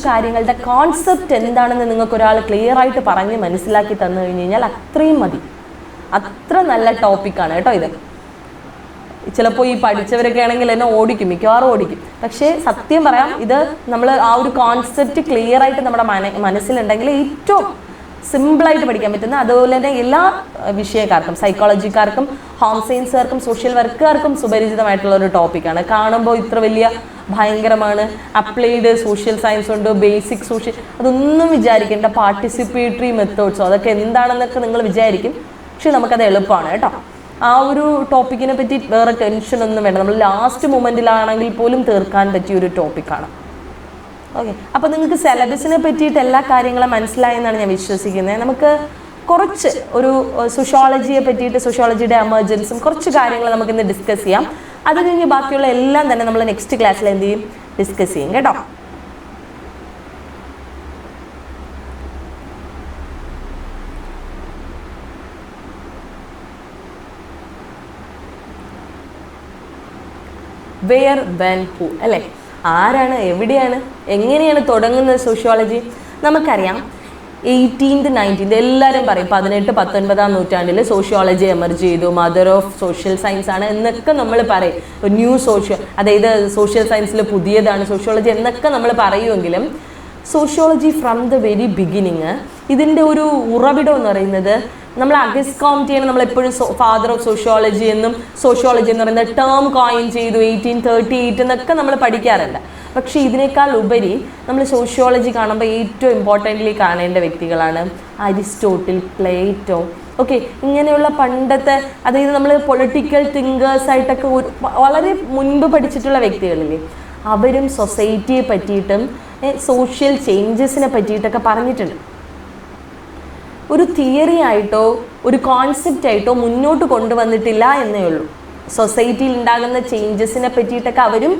കാര്യങ്ങളുടെ കോൺസെപ്റ്റ് എന്താണെന്ന് നിങ്ങൾക്ക് ഒരാൾ ക്ലിയർ ആയിട്ട് പറഞ്ഞ് മനസ്സിലാക്കി തന്നു കഴിഞ്ഞ് കഴിഞ്ഞാൽ അത്രയും മതി. അത്ര നല്ല ടോപ്പിക്കാണ് കേട്ടോ ഇത്. ചിലപ്പോൾ ഈ പഠിച്ചവരൊക്കെ ആണെങ്കിൽ എന്നെ ഓടിക്കും, മിക്കവാറും ഓടിക്കും. പക്ഷേ സത്യം പറയാം, ഇത് നമ്മൾ ആ ഒരു കോൺസെപ്റ്റ് ക്ലിയർ ആയിട്ട് നമ്മുടെ മനസ്സിലുണ്ടെങ്കിൽ ഏറ്റവും സിമ്പിളായിട്ട് പഠിക്കാൻ പറ്റുന്ന, അതുപോലെ തന്നെ എല്ലാ വിഷയക്കാർക്കും, സൈക്കോളജിക്കാർക്കും ഹോം സയൻസുകാർക്കും സോഷ്യൽ വർക്കുകാർക്കും സുപരിചിതമായിട്ടുള്ള ഒരു ടോപ്പിക്കാണ്. കാണുമ്പോൾ ഇത്ര വലിയ ഭയങ്കരമാണ്, അപ്ലൈഡ് സോഷ്യൽ സയൻസ് ഉണ്ട്, ബേസിക് സോഷ്യൽ, അതൊന്നും വിചാരിക്കേണ്ട. പാർട്ടിസിപ്പേറ്ററി മെത്തേഡ്സോ അതൊക്കെ എന്താണെന്നൊക്കെ നിങ്ങൾ വിചാരിക്കും, പക്ഷെ നമുക്കത് എളുപ്പമാണ് കേട്ടോ. ആ ഒരു ടോപ്പിക്കിനെ പറ്റി വേറെ ടെൻഷനൊന്നും വേണ്ട, നമ്മൾ ലാസ്റ്റ് മൊമെൻറ്റിലാണെങ്കിൽ പോലും തീർക്കാൻ പറ്റിയ ഒരു ടോപ്പിക്കാണ്. ഓക്കെ, അപ്പോൾ നിങ്ങൾക്ക് സിലബസിനെ പറ്റിയിട്ട് എല്ലാ കാര്യങ്ങളും മനസ്സിലായെന്നാണ് ഞാൻ വിശ്വസിക്കുന്നത്. നമുക്ക് കുറച്ച് ഒരു സോഷ്യോളജിയെ പറ്റിയിട്ട്, സോഷ്യോളജിയുടെ എമർജൻസും കുറച്ച് കാര്യങ്ങൾ നമുക്കിന്ന് ഡിസ്കസ് ചെയ്യാം. അത് കഴിഞ്ഞ് ബാക്കിയുള്ള എല്ലാം തന്നെ നമ്മൾ നെക്സ്റ്റ് ക്ലാസ്സിൽ എന്ത് ചെയ്യും, ഡിസ്കസ് ചെയ്യും കേട്ടോ. വെയർ, വെൻ, ഹു അല്ലേ? ആരാണ്, എവിടെയാണ്, എങ്ങനെയാണ് തുടങ്ങുന്നത് സോഷ്യോളജി? നമുക്കറിയാം 18th 19th എല്ലാവരും പറയും 18-19 നൂറ്റാണ്ടിൽ സോഷ്യോളജി എമർജ് ചെയ്തു, മദർ ഓഫ് സോഷ്യൽ സയൻസ് ആണ് എന്നൊക്കെ നമ്മൾ പറയും. ന്യൂ സോഷ്യൽ, അതായത് സോഷ്യൽ സയൻസിൽ പുതിയതാണ് സോഷ്യോളജി എന്നൊക്കെ നമ്മൾ പറയുമെങ്കിലും sociology from the very beginning ഇതിൻ്റെ ഒരു ഉറവിടം എന്ന് പറയുന്നത് നമ്മൾ അഗസ്റ്റ് കോംറ്റിയാണ് നമ്മൾ എപ്പോഴും ഫാദർ ഓഫ് സോഷ്യോളജി എന്നും സോഷ്യോളജി എന്ന് പറയുന്ന ടേം കോയിൻ ചെയ്തു 1838 എന്നൊക്കെ നമ്മൾ പഠിക്കാറുണ്ട്. പക്ഷേ ഇതിനേക്കാൾ ഉപരി നമ്മൾ സോഷ്യോളജി കാണുമ്പോൾ ഏറ്റവും ഇമ്പോർട്ടൻ്റ്ലി കാണേണ്ട വ്യക്തികളാണ് അരിസ്റ്റോട്ടിൽ, പ്ലേറ്റോ. ഓക്കെ, ഇങ്ങനെയുള്ള പണ്ടത്തെ, അതായത് നമ്മൾ പൊളിറ്റിക്കൽ തിങ്കേഴ്സായിട്ടൊക്കെ വളരെ മുൻപ് പഠിച്ചിട്ടുള്ള വ്യക്തികളില്ലേ, അവരും സൊസൈറ്റിയെ പറ്റിയിട്ടും സോഷ്യൽ ചേഞ്ചസിനെ പറ്റിയിട്ടൊക്കെ പറഞ്ഞിട്ടുണ്ട്. ഒരു തിയറി ആയിട്ടോ ഒരു കോൺസെപ്റ്റ് ആയിട്ടോ മുന്നോട്ട് കൊണ്ടുവന്നിട്ടില്ല എന്നേ ഉള്ളൂ. സൊസൈറ്റിയിൽ ഉണ്ടാകുന്ന ചേഞ്ചസിനെ പറ്റിയിട്ടൊക്കെ അവരും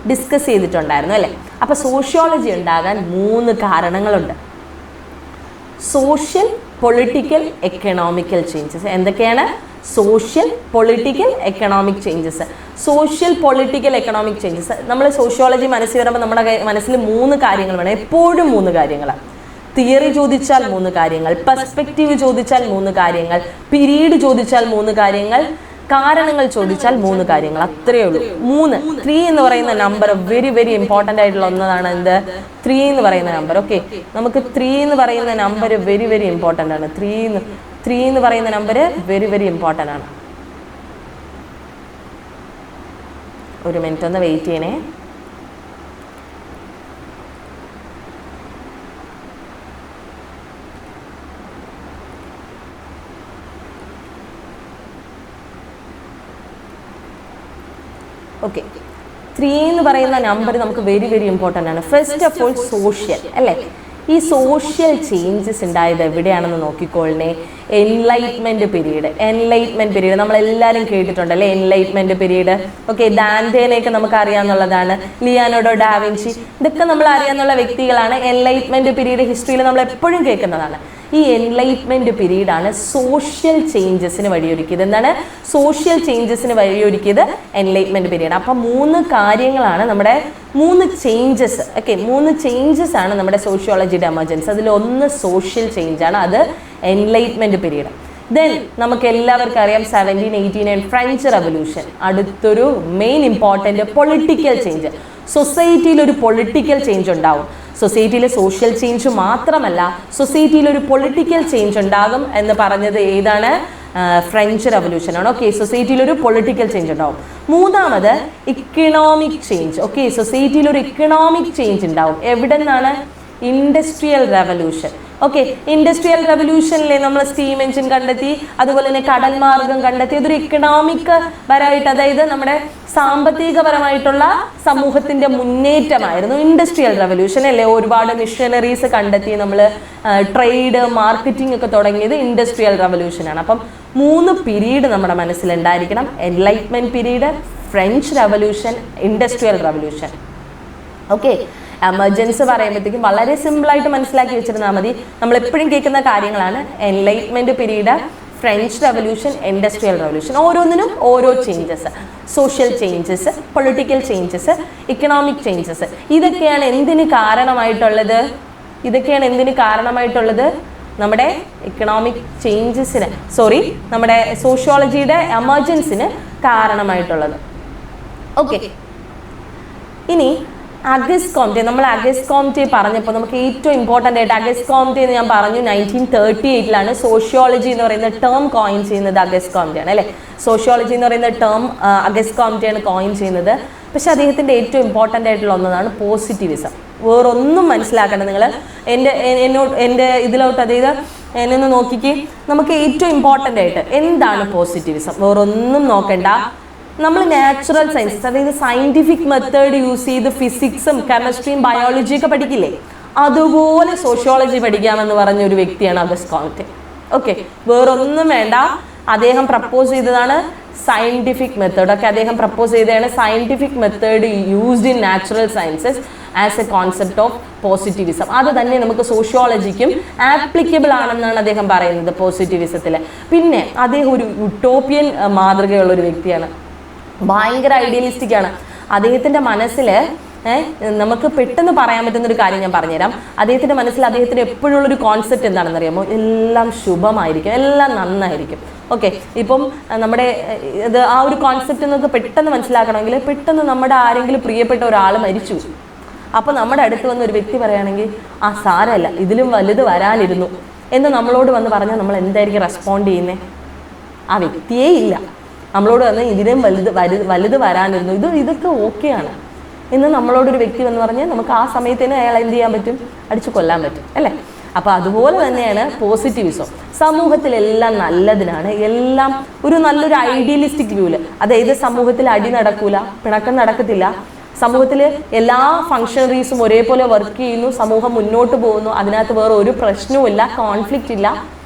ഡിസ്കസ് ചെയ്തിട്ടുണ്ടായിരുന്നു അല്ലേ? അപ്പോൾ സോഷ്യോളജി ഉണ്ടാകാൻ 3 കാരണങ്ങളുണ്ട്. Social, political, economical changes. എന്തൊക്കെയാണ്? Social, political, economic changes. Social, political, economic changes. നമ്മൾ സോഷ്യോളജി മനസ്സിൽ വരുമ്പോൾ നമ്മുടെ മനസ്സിൽ 3 കാര്യങ്ങൾ വേണം, എപ്പോഴും 3 കാര്യങ്ങളാണ്. തിയറി ചോദിച്ചാൽ 3 കാര്യങ്ങൾ, പെർസ്പെക്റ്റീവ് ചോദിച്ചാൽ 3 കാര്യങ്ങൾ, പീരീഡ് ചോദിച്ചാൽ 3 കാര്യങ്ങൾ, കാരണങ്ങൾ ചോദിച്ചാൽ 3 കാര്യങ്ങൾ. അത്രയേ ഉള്ളൂ. 3 എന്ന് പറയുന്ന നമ്പർ വെരി വെരി ഇമ്പോർട്ടൻ്റ് ആയിട്ടുള്ള ഒന്നതാണ്. എന്ത്? 3 എന്ന് പറയുന്ന നമ്പർ. ഓക്കെ, നമുക്ക് 3 എന്ന് പറയുന്ന നമ്പർ വെരി വെരി ഇമ്പോർട്ടൻ്റ് ആണ്. 3 എന്ന് പറയുന്ന നമ്പർ വെരി വെരി ഇമ്പോർട്ടൻ്റ് ആണ്. ഒരു മിനിറ്റ് ഒന്ന് വെയിറ്റ് ചെയ്യണേ. ഓക്കെ, 3 എന്ന് പറയുന്ന നമ്പർ നമുക്ക് വെരി വെരി ഇമ്പോർട്ടൻ്റ് ആണ്. ഫസ്റ്റ് ഓഫ് ഓൾ സോഷ്യൽ അല്ലേ? ഈ സോഷ്യൽ ചേഞ്ചസ് ഉണ്ടായത് എവിടെയാണെന്ന് നോക്കിക്കോളണേ. എൻലൈറ്റ്മെൻറ്റ് പീരീഡ് നമ്മളെല്ലാവരും കേട്ടിട്ടുണ്ട് അല്ലേ? Enlightenment period. ഓക്കെ, ദാന്തേനെയൊക്കെ നമുക്ക് അറിയാമെന്നുള്ളതാണ്. ലിയാനോഡോ ഡാവിഞ്ചി, ഇതൊക്കെ നമ്മൾ അറിയാവുന്ന വ്യക്തികളാണ്. എൻലൈറ്റ്മെൻറ്റ് പീരീഡ് ഹിസ്റ്ററിയിൽ നമ്മൾ എപ്പോഴും കേൾക്കുന്നതാണ്. ഈ എൻലൈറ്റ്മെൻറ്റ് പീരീഡാണ് സോഷ്യൽ ചേഞ്ചസിന് വഴിയൊരുക്കിയത്. എന്താണ്? സോഷ്യൽ ചേഞ്ചസിന് വഴിയൊരുക്കിയത് എൻലൈറ്റ്മെൻറ്റ് പീരീഡ്. അപ്പം 3 കാര്യങ്ങളാണ് നമ്മുടെ 3 ചേഞ്ചസ്. ഓക്കെ, 3 ചേഞ്ചസ് ആണ് നമ്മുടെ സോഷ്യോളജിയുടെ എമർജൻസ്. അതിലൊന്ന് സോഷ്യൽ ചേഞ്ചാണ്, അത് എൻലൈറ്റ്മെൻറ്റ് പീരീഡ്. ദെൻ നമുക്ക് എല്ലാവർക്കും അറിയാം 1789 ഫ്രഞ്ച് റെവല്യൂഷൻ. അടുത്തൊരു മെയിൻ ഇമ്പോർട്ടൻ്റ് പൊളിറ്റിക്കൽ ചേഞ്ച്. സൊസൈറ്റിയിൽ ഒരു പൊളിറ്റിക്കൽ ചേഞ്ച് ഉണ്ടാവും. സൊസൈറ്റിയിലെ സോഷ്യൽ ചേഞ്ച് മാത്രമല്ല, സൊസൈറ്റിയിൽ ഒരു പൊളിറ്റിക്കൽ ചേഞ്ച് ഉണ്ടാകും എന്ന് പറഞ്ഞത് ഏതാണ്? ഫ്രഞ്ച് റെവല്യൂഷനാണ്. ഓക്കെ, സൊസൈറ്റിയിൽ ഒരു പൊളിറ്റിക്കൽ ചേഞ്ച് ഉണ്ടാവും. മൂന്നാമത് ഇക്കണോമിക് ചേഞ്ച്. ഓക്കെ, സൊസൈറ്റിയിൽ ഒരു ഇക്കണോമിക് ചേഞ്ച് ഉണ്ടാവും. എവിടെ നിന്നാണ്? Industrial revolution. ഓക്കെ, ഇൻഡസ്ട്രിയൽ റെവല്യൂഷനിലെ നമ്മൾ സ്റ്റീം എഞ്ചിൻ കണ്ടെത്തി, അതുപോലെ തന്നെ കടൽ മാർഗം കണ്ടെത്തി. അതൊരു ഇക്കണോമിക് പരമായിട്ട്, അതായത് നമ്മുടെ സാമ്പത്തികപരമായിട്ടുള്ള സമൂഹത്തിന്റെ മുന്നേറ്റമായിരുന്നു ഇൻഡസ്ട്രിയൽ റെവല്യൂഷൻ അല്ലേ? ഒരുപാട് മിഷനറീസ് കണ്ടെത്തി, നമ്മൾ ട്രേഡ് മാർക്കറ്റിംഗ് ഒക്കെ തുടങ്ങിയത് ഇൻഡസ്ട്രിയൽ റെവല്യൂഷനാണ്. അപ്പം 3 പീരീഡ് നമ്മുടെ മനസ്സിലുണ്ടായിരിക്കണം. Enlightenment period, French revolution, industrial revolution. Okay, emergency പറയുമ്പോഴത്തേക്കും വളരെ സിമ്പിളായിട്ട് മനസ്സിലാക്കി വെച്ചിരുന്നാൽ മതി. നമ്മൾ എപ്പോഴും കേൾക്കുന്ന കാര്യങ്ങളാണ്. Enlightenment period, French revolution, industrial revolution. ഓരോന്നിനും ഓരോ changes. Social changes, political changes, economic changes. ഇതൊക്കെയാണ് എന്തിന് കാരണമായിട്ടുള്ളത്? നമ്മുടെ ഇക്കണോമിക് ചേഞ്ചസിന്, നമ്മുടെ സോഷ്യോളജിയുടെ എമർജൻസിന് കാരണമായിട്ടുള്ളത്. ഓക്കെ, ഇനി അഗസ്റ്റ് കോംറ്റെ, നമ്മൾ അഗസ്റ്റ് കോംറ്റെ പറഞ്ഞപ്പോൾ നമുക്ക് ഏറ്റവും ഇമ്പോർട്ടൻ്റ് ആയിട്ട് അഗസ്റ്റ് കോംറ്റെ എന്ന് ഞാൻ പറഞ്ഞു 1938 സോഷ്യോളജി എന്ന് പറയുന്ന ടേം കോയിൻ ചെയ്യുന്നത് അഗസ്റ്റ് കോംറ്റെ ആണ് അല്ലേ. സോഷ്യോളജി എന്ന് പറയുന്ന ടേം അഗസ്റ്റ് കോംറ്റെ ആണ് കോയിൻ ചെയ്യുന്നത്. പക്ഷെ അദ്ദേഹത്തിൻ്റെ ഏറ്റവും ഇമ്പോർട്ടൻ്റ് ആയിട്ടുള്ള ഒന്നാണ് പോസിറ്റിവിസം. വേറൊന്നും മനസ്സിലാക്കണം നിങ്ങൾ, എൻ്റെ ഇതിലോട്ട്, അതായത് എന്നെ ഒന്ന് നോക്കിക്ക്. നമുക്ക് ഏറ്റവും ഇമ്പോർട്ടൻ്റ് ആയിട്ട് എന്താണ് പോസിറ്റിവിസം, വേറൊന്നും നോക്കണ്ട. നമ്മൾ നാച്ചുറൽ സയൻസസ്, അതായത് സയൻറ്റിഫിക് മെത്തേഡ് യൂസ് ചെയ്ത് ഫിസിക്സും കെമിസ്ട്രിയും ബയോളജിയൊക്കെ പഠിക്കില്ലേ, അതുപോലെ സോഷ്യോളജി പഠിക്കാമെന്ന് പറഞ്ഞ ഒരു വ്യക്തിയാണ് അഗസ്റ്റ് കോംറ്റെ. ഓക്കെ, വേറൊന്നും വേണ്ട. അദ്ദേഹം പ്രപ്പോസ് ചെയ്തതാണ് സയൻറ്റിഫിക് മെത്തേഡ്. ഒക്കെ അദ്ദേഹം പ്രപ്പോസ് ചെയ്തതാണ് scientific method used in natural sciences as A concept of positivism. അത് തന്നെ നമുക്ക് സോഷ്യോളജിക്കും ആപ്ലിക്കബിൾ ആണെന്നാണ് അദ്ദേഹം പറയുന്നത് പോസിറ്റിവിസത്തിൽ. പിന്നെ അദ്ദേഹം ഒരു യൂട്ടോപ്യൻ മാതൃകയുള്ള ഒരു വ്യക്തിയാണ്, ഭയങ്കര ഐഡിയലിസ്റ്റിക് ആണ്. അദ്ദേഹത്തിൻ്റെ മനസ്സിൽ നമുക്ക് പെട്ടെന്ന് പറയാൻ പറ്റുന്ന ഒരു കാര്യം ഞാൻ പറഞ്ഞുതരാം. അദ്ദേഹത്തിൻ്റെ മനസ്സിൽ അദ്ദേഹത്തിന് എപ്പോഴുള്ളൊരു കോൺസെപ്റ്റ് എന്താണെന്ന് അറിയാമോ? എല്ലാം ശുഭമായിരിക്കും, എല്ലാം നന്നായിരിക്കും. ഓക്കെ, ഇപ്പം നമ്മുടെ ഇത് ആ ഒരു കോൺസെപ്റ്റ് നമുക്ക് പെട്ടെന്ന് മനസ്സിലാക്കണമെങ്കിൽ, പെട്ടെന്ന് നമ്മുടെ ആരെങ്കിലും പ്രിയപ്പെട്ട ഒരാൾ മരിച്ചു, അപ്പോൾ നമ്മുടെ അടുത്ത് വന്ന് ഒരു വ്യക്തി പറയുകയാണെങ്കിൽ ആ സാരമല്ല, ഇതിലും വലുത് വരാനിരുന്നു എന്ന് നമ്മളോട് വന്ന് പറഞ്ഞാൽ നമ്മൾ എന്തായിരിക്കും റെസ്പോണ്ട് ചെയ്യുന്നത്? ആ വ്യക്തിയേ ഇല്ല, നമ്മളോട് വന്ന് ഇതിലും വലുത് വരാനിരുന്നു, ഇതൊക്കെ ഓക്കെയാണ് എന്ന് നമ്മളോടൊരു വ്യക്തി വന്ന് പറഞ്ഞാൽ നമുക്ക് ആ സമയത്തിന് അയാൾ എന്ത് ചെയ്യാൻ പറ്റും? അടിച്ചു കൊല്ലാൻ പറ്റും അല്ലേ. അപ്പോൾ അതുപോലെ തന്നെയാണ് പോസിറ്റിവിസം. സമൂഹത്തിലെല്ലാം നല്ലതിനാണ്, എല്ലാം ഒരു നല്ലൊരു ഐഡിയലിസ്റ്റിക് വ്യൂവിൽ. അതായത് സമൂഹത്തിൽ അടി നടക്കൂല, പിണക്കം നടക്കത്തില്ല, സമൂഹത്തിൽ എല്ലാ ഫങ്ഷണറീസും ഒരേപോലെ വർക്ക് ചെയ്യുന്നു, സമൂഹം മുന്നോട്ട് പോകുന്നു, അതിനകത്ത് വേറെ ഒരു പ്രശ്നവും ഇല്ല, കോൺഫ്ലിക്റ്റ് ഇല്ല,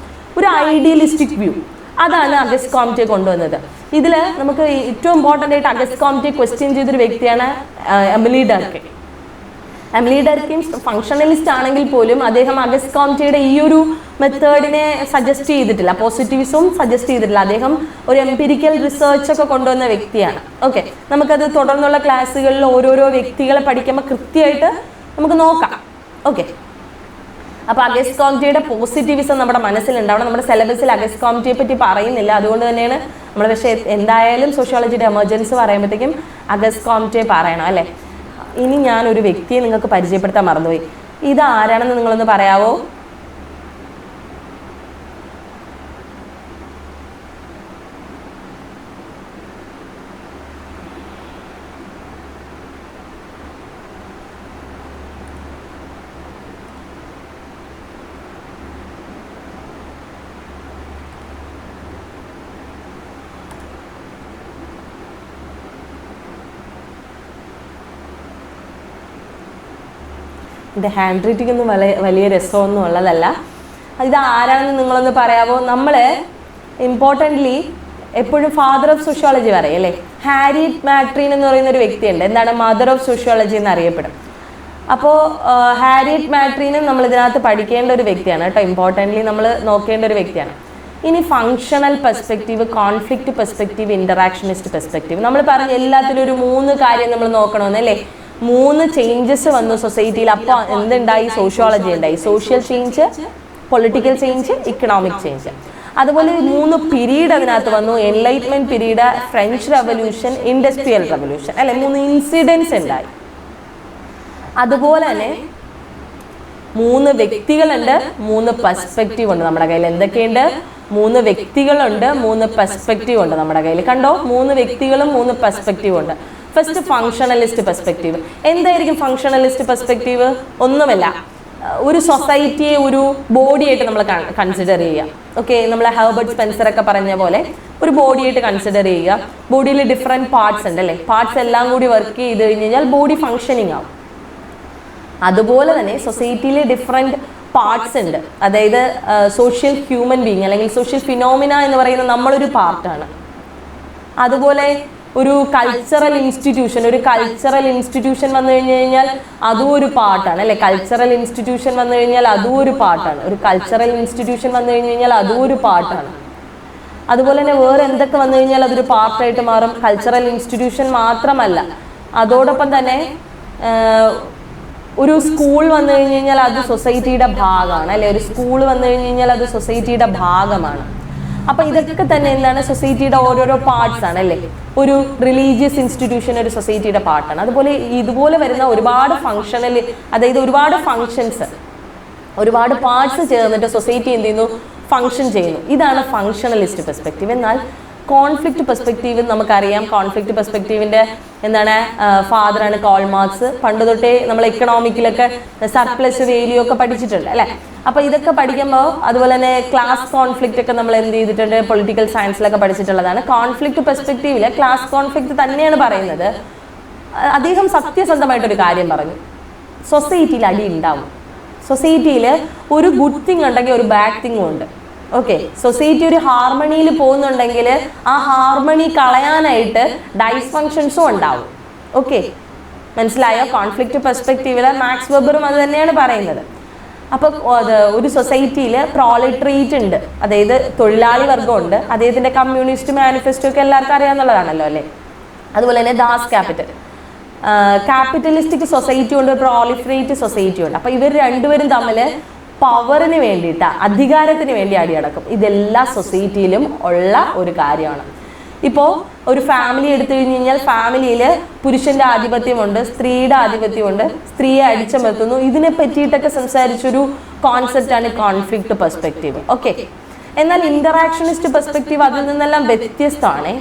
ഒരു ഐഡിയലിസ്റ്റിക് വ്യൂ. അതാണ് അഗസ്റ്റ് കോംറ്റെ കൊണ്ടുവന്നത്. ഇതിൽ നമുക്ക് ഏറ്റവും ഇമ്പോർട്ടൻ്റ് ആയിട്ട് അഗസ്റ്റ് കോംറ്റെ ക്വസ്റ്റ്യൻ ചെയ്തൊരു വ്യക്തിയാണ് എമിലി ഡർക്കെയിം. എമിലി ഡർക്കെയിം ഫങ്ഷണലിസ്റ്റ് ആണെങ്കിൽ പോലും അദ്ദേഹം അഗസ്റ്റ് കോംറ്റെയുടെ ഈ ഒരു മെത്തേഡിനെ സജസ്റ്റ് ചെയ്തിട്ടില്ല, പോസിറ്റിവിസവും സജസ്റ്റ് ചെയ്തിട്ടില്ല. അദ്ദേഹം ഒരു എംപിരിക്കൽ റിസർച്ച് ഒക്കെ കൊണ്ടുവന്ന വ്യക്തിയാണ്. ഓക്കെ, നമുക്കത് തുടർന്നുള്ള ക്ലാസ്സുകളിൽ ഓരോരോ വ്യക്തികളെ പഠിക്കുമ്പോൾ കൃത്യമായിട്ട് നമുക്ക് നോക്കാം. ഓക്കെ, അപ്പോൾ അഗസ്റ്റ് കോംറ്റെയുടെ പോസിറ്റിവിസം നമ്മുടെ മനസ്സിലുണ്ടാവണം. നമ്മുടെ സിലബസിൽ അഗസ്റ്റ് കോംറ്റെയെ പറ്റി പറയുന്നില്ല, അതുകൊണ്ട് തന്നെയാണ് നമ്മൾ. പക്ഷേ എന്തായാലും സോഷ്യോളജിയുടെ എമർജൻസി പറയുമ്പോഴത്തേക്കും അഗസ്റ്റ് കോംറ്റെ പറയണം അല്ലേ. ഇനി ഞാനൊരു വ്യക്തിയെ നിങ്ങൾക്ക് പരിചയപ്പെടുത്താൻ മറന്നുപോയി. ഇത് ആരാണെന്ന് നിങ്ങളൊന്ന് പറയാവോ? എൻ്റെ ഹാൻഡ് റൈറ്റിംഗ് ഒന്നും വലിയ രസമൊന്നും ഉള്ളതല്ല. ഇത് ആരാണെന്ന് നിങ്ങളൊന്ന് പറയാമോ? നമ്മൾ ഇമ്പോർട്ടൻ്റ്ലി എപ്പോഴും ഫാദർ ഓഫ് സോഷ്യോളജി പറയും അല്ലേ. ഹാരിയറ്റ് മാട്രീൻ എന്ന് പറയുന്ന ഒരു വ്യക്തിയുണ്ട്, എന്താണ് മദർ ഓഫ് സോഷ്യോളജി എന്ന് അറിയപ്പെടും. അപ്പോൾ ഹാരിയറ്റ് മാട്രീനെ നമ്മൾ ഇതിനകത്ത് പഠിക്കേണ്ട ഒരു വ്യക്തിയാണ് കേട്ടോ, ഇമ്പോർട്ടൻ്റ്ലി നമ്മൾ നോക്കേണ്ട ഒരു വ്യക്തിയാണ്. ഇനി functional perspective, conflict perspective, interactionist perspective. നമ്മൾ പറഞ്ഞ എല്ലാത്തിലും ഒരു 3 കാര്യം നമ്മൾ നോക്കണമെന്നല്ലേ. 3 ചേഞ്ചസ് വന്നു സൊസൈറ്റിയിൽ. അപ്പോൾ എന്തുണ്ടായി? സോഷ്യോളജി ഉണ്ടായി. Social change, political change, economic change. അതുപോലെ 3 പീരീഡ് അതിനകത്ത് വന്നു. Enlightenment period, French revolution, industrial revolution അല്ലെ. 3 ഇൻസിഡൻസ് ഉണ്ടായി. അതുപോലെ തന്നെ 3 വ്യക്തികളുണ്ട്, 3 പെർസ്പെക്റ്റീവ് ഉണ്ട് നമ്മുടെ കയ്യിൽ. എന്തൊക്കെയുണ്ട്? 3 വ്യക്തികളുണ്ട്, 3 പെർസ്പെക്റ്റീവ് ഉണ്ട് നമ്മുടെ കയ്യിൽ. കണ്ടോ, 3 വ്യക്തികളും 3 പെർസ്പെക്റ്റീവ് ഉണ്ട്. First functionalist perspective. എന്തായിരിക്കും ഫങ്ഷണലിസ്റ്റ് പെർസ്പെക്റ്റീവ്? ഒന്നുമല്ല, ഒരു സൊസൈറ്റിയെ ഒരു ബോഡിയായിട്ട് നമ്മൾ കൺസിഡർ ചെയ്യുക. ഓക്കെ, നമ്മൾ ഹെർബർട്ട് സ്പെൻസർ ഒക്കെ പറഞ്ഞ പോലെ ഒരു ബോഡിയായിട്ട് കൺസിഡർ ചെയ്യുക. ബോഡിയിൽ ഡിഫറെൻറ്റ് പാർട്സ് ഉണ്ട് അല്ലേ. പാർട്സ് എല്ലാം കൂടി വർക്ക് ചെയ്ത് കഴിഞ്ഞ് കഴിഞ്ഞാൽ ബോഡി ഫങ്ഷനിങ് ആവും. അതുപോലെ തന്നെ സൊസൈറ്റിയിൽ ഡിഫറെൻറ്റ് പാർട്സ് ഉണ്ട്. അതായത് സോഷ്യൽ ഹ്യൂമൻ ബീങ് അല്ലെങ്കിൽ സോഷ്യൽ ഫിനോമിന എന്ന് പറയുന്ന നമ്മളൊരു പാർട്ടാണ്. അതുപോലെ ഒരു കൾച്ചറൽ ഇൻസ്റ്റിറ്റ്യൂഷൻ, വന്നു കഴിഞ്ഞാൽ അതും ഒരു പാർട്ടാണ് അല്ലെ. കൾച്ചറൽ ഇൻസ്റ്റിറ്റ്യൂഷൻ വന്നു കഴിഞ്ഞാൽ അതും ഒരു പാർട്ടാണ്. ഒരു കൾച്ചറൽ ഇൻസ്റ്റിറ്റ്യൂഷൻ വന്നു കഴിഞ്ഞാൽ അതും ഒരു പാർട്ടാണ്. അതുപോലെ തന്നെ വേറെ എന്തൊക്കെ വന്നു കഴിഞ്ഞാൽ അതൊരു പാർട്ടായിട്ട് മാറും. കൾച്ചറൽ ഇൻസ്റ്റിറ്റ്യൂഷൻ മാത്രമല്ല, അതോടൊപ്പം തന്നെ ഒരു സ്കൂൾ വന്നു കഴിഞ്ഞ് കഴിഞ്ഞാൽ അത് സൊസൈറ്റിയുടെ ഭാഗമാണ് അല്ലെ. ഒരു സ്കൂൾ വന്നു കഴിഞ്ഞ് കഴിഞ്ഞാൽ അത് സൊസൈറ്റിയുടെ ഭാഗമാണ്. അപ്പൊ ഇതൊക്കെ തന്നെ എന്താണ്, സൊസൈറ്റിയുടെ ഓരോരോ പാർട്സ് ആണ് അല്ലേ. ഒരു റിലീജിയസ് ഇൻസ്റ്റിറ്റ്യൂഷൻ ഒരു സൊസൈറ്റിയുടെ പാർട്ടാണ്. അതുപോലെ ഇതുപോലെ വരുന്ന ഒരുപാട് ഫങ്ഷണൽ, അതായത് ഒരുപാട് ഫങ്ഷൻസ്, ഒരുപാട് പാർട്സ് ചേർന്നിട്ട് സൊസൈറ്റി എന്ത് ചെയ്യുന്നു, ഫങ്ഷൻ ചെയ്യുന്നു. ഇതാണ് ഫങ്ഷണലിസ്റ്റ് പെർസ്പെക്റ്റീവ്. എന്നാൽ കോൺഫ്ലിക്റ്റ് പെർസ്പെക്റ്റീവ് നമുക്കറിയാം. കോൺഫ്ലിക്റ്റ് പെർസ്പെക്റ്റീവിന്റെ എന്താണ് ഫാദറാണ് കാൾ മാർക്സ്. പണ്ട് തൊട്ടേ നമ്മൾ എക്കണോമിക്കിലൊക്കെ സർപ്ലസ് വാല്യൂ ഒക്കെ പഠിച്ചിട്ടുണ്ട് അല്ലെ. അപ്പൊ ഇതൊക്കെ പഠിക്കുമ്പോൾ അതുപോലെ തന്നെ ക്ലാസ് കോൺഫ്ലിക്റ്റ് ഒക്കെ നമ്മൾ എന്ത് ചെയ്തിട്ടുണ്ട്, പൊളിറ്റിക്കൽ സയൻസിലൊക്കെ പഠിച്ചിട്ടുള്ളതാണ്. കോൺഫ്ലിക്റ്റ് പെർസ്പെക്റ്റീവില് ക്ലാസ് കോൺഫ്ലിക്റ്റ് തന്നെയാണ് പറയുന്നത്. അദ്ദേഹം സത്യസന്ധമായിട്ടൊരു കാര്യം പറഞ്ഞു, സൊസൈറ്റിയിൽ അടി ഉണ്ടാവും. സൊസൈറ്റിയിൽ ഒരു ഗുഡ് തിങ് ഉണ്ടെങ്കിൽ ഒരു ബാഡ് തിങ്ങും ഉണ്ട്. ഓക്കെ, സൊസൈറ്റി ഒരു ഹാർമണിയിൽ പോകുന്നുണ്ടെങ്കിൽ ആ ഹാർമണി കളയാനായിട്ട് ഡൈസ്ഫങ്ഷൻസും ഉണ്ടാവും. ഓക്കെ, മനസ്സിലായോ? കോൺഫ്ലിക്റ്റ് പെർസ്പെക്റ്റീവില് മാക്സ് വെബറും അത് തന്നെയാണ് പറയുന്നത്. അപ്പൊ ഒരു സൊസൈറ്റിയിൽ പ്രോളിറ്ററേറ്റ് ഉണ്ട്, അതായത് തൊഴിലാളി വർഗമുണ്ട്. അദ്ദേഹത്തിന്റെ കമ്മ്യൂണിസ്റ്റ് മാനിഫെസ്റ്റോ ഒക്കെ എല്ലാവർക്കും അറിയാവുന്നതാണല്ലോ അല്ലേ. അതുപോലെ തന്നെ ദാസ് ക്യാപിറ്റൽ, ക്യാപിറ്റലിസ്റ്റിക് സൊസൈറ്റി ഉണ്ട്, പ്രോളിഫറേറ്റ് സൊസൈറ്റി ഉണ്ട്. അപ്പൊ ഇവർ രണ്ടുപേരും തമ്മിൽ പവറിന് വേണ്ടിയിട്ട്, അധികാരത്തിന് വേണ്ടി അടിയടക്കും. ഇതെല്ലാ സൊസൈറ്റിയിലും ഉള്ള ഒരു കാര്യമാണ്. ഇപ്പോൾ ഒരു ഫാമിലി എടുത്തു കഴിഞ്ഞ് കഴിഞ്ഞാൽ ഫാമിലിയിൽ പുരുഷന്റെ ആധിപത്യമുണ്ട്, സ്ത്രീയുടെ ആധിപത്യമുണ്ട്, സ്ത്രീയെ അടിച്ചമർത്തുന്നു. ഇതിനെ പറ്റിയിട്ടൊക്കെ സംസാരിച്ചൊരു കോൺസെപ്റ്റാണ് കോൺഫ്ലിക്റ്റ് പെർസ്പെക്റ്റീവ്. ഓക്കെ, എന്നാൽ ഇന്ററാക്ഷനിസ്റ്റ് പെർസ്പെക്റ്റീവ് അതിൽ നിന്നെല്ലാം വ്യത്യസ്തമാണ്.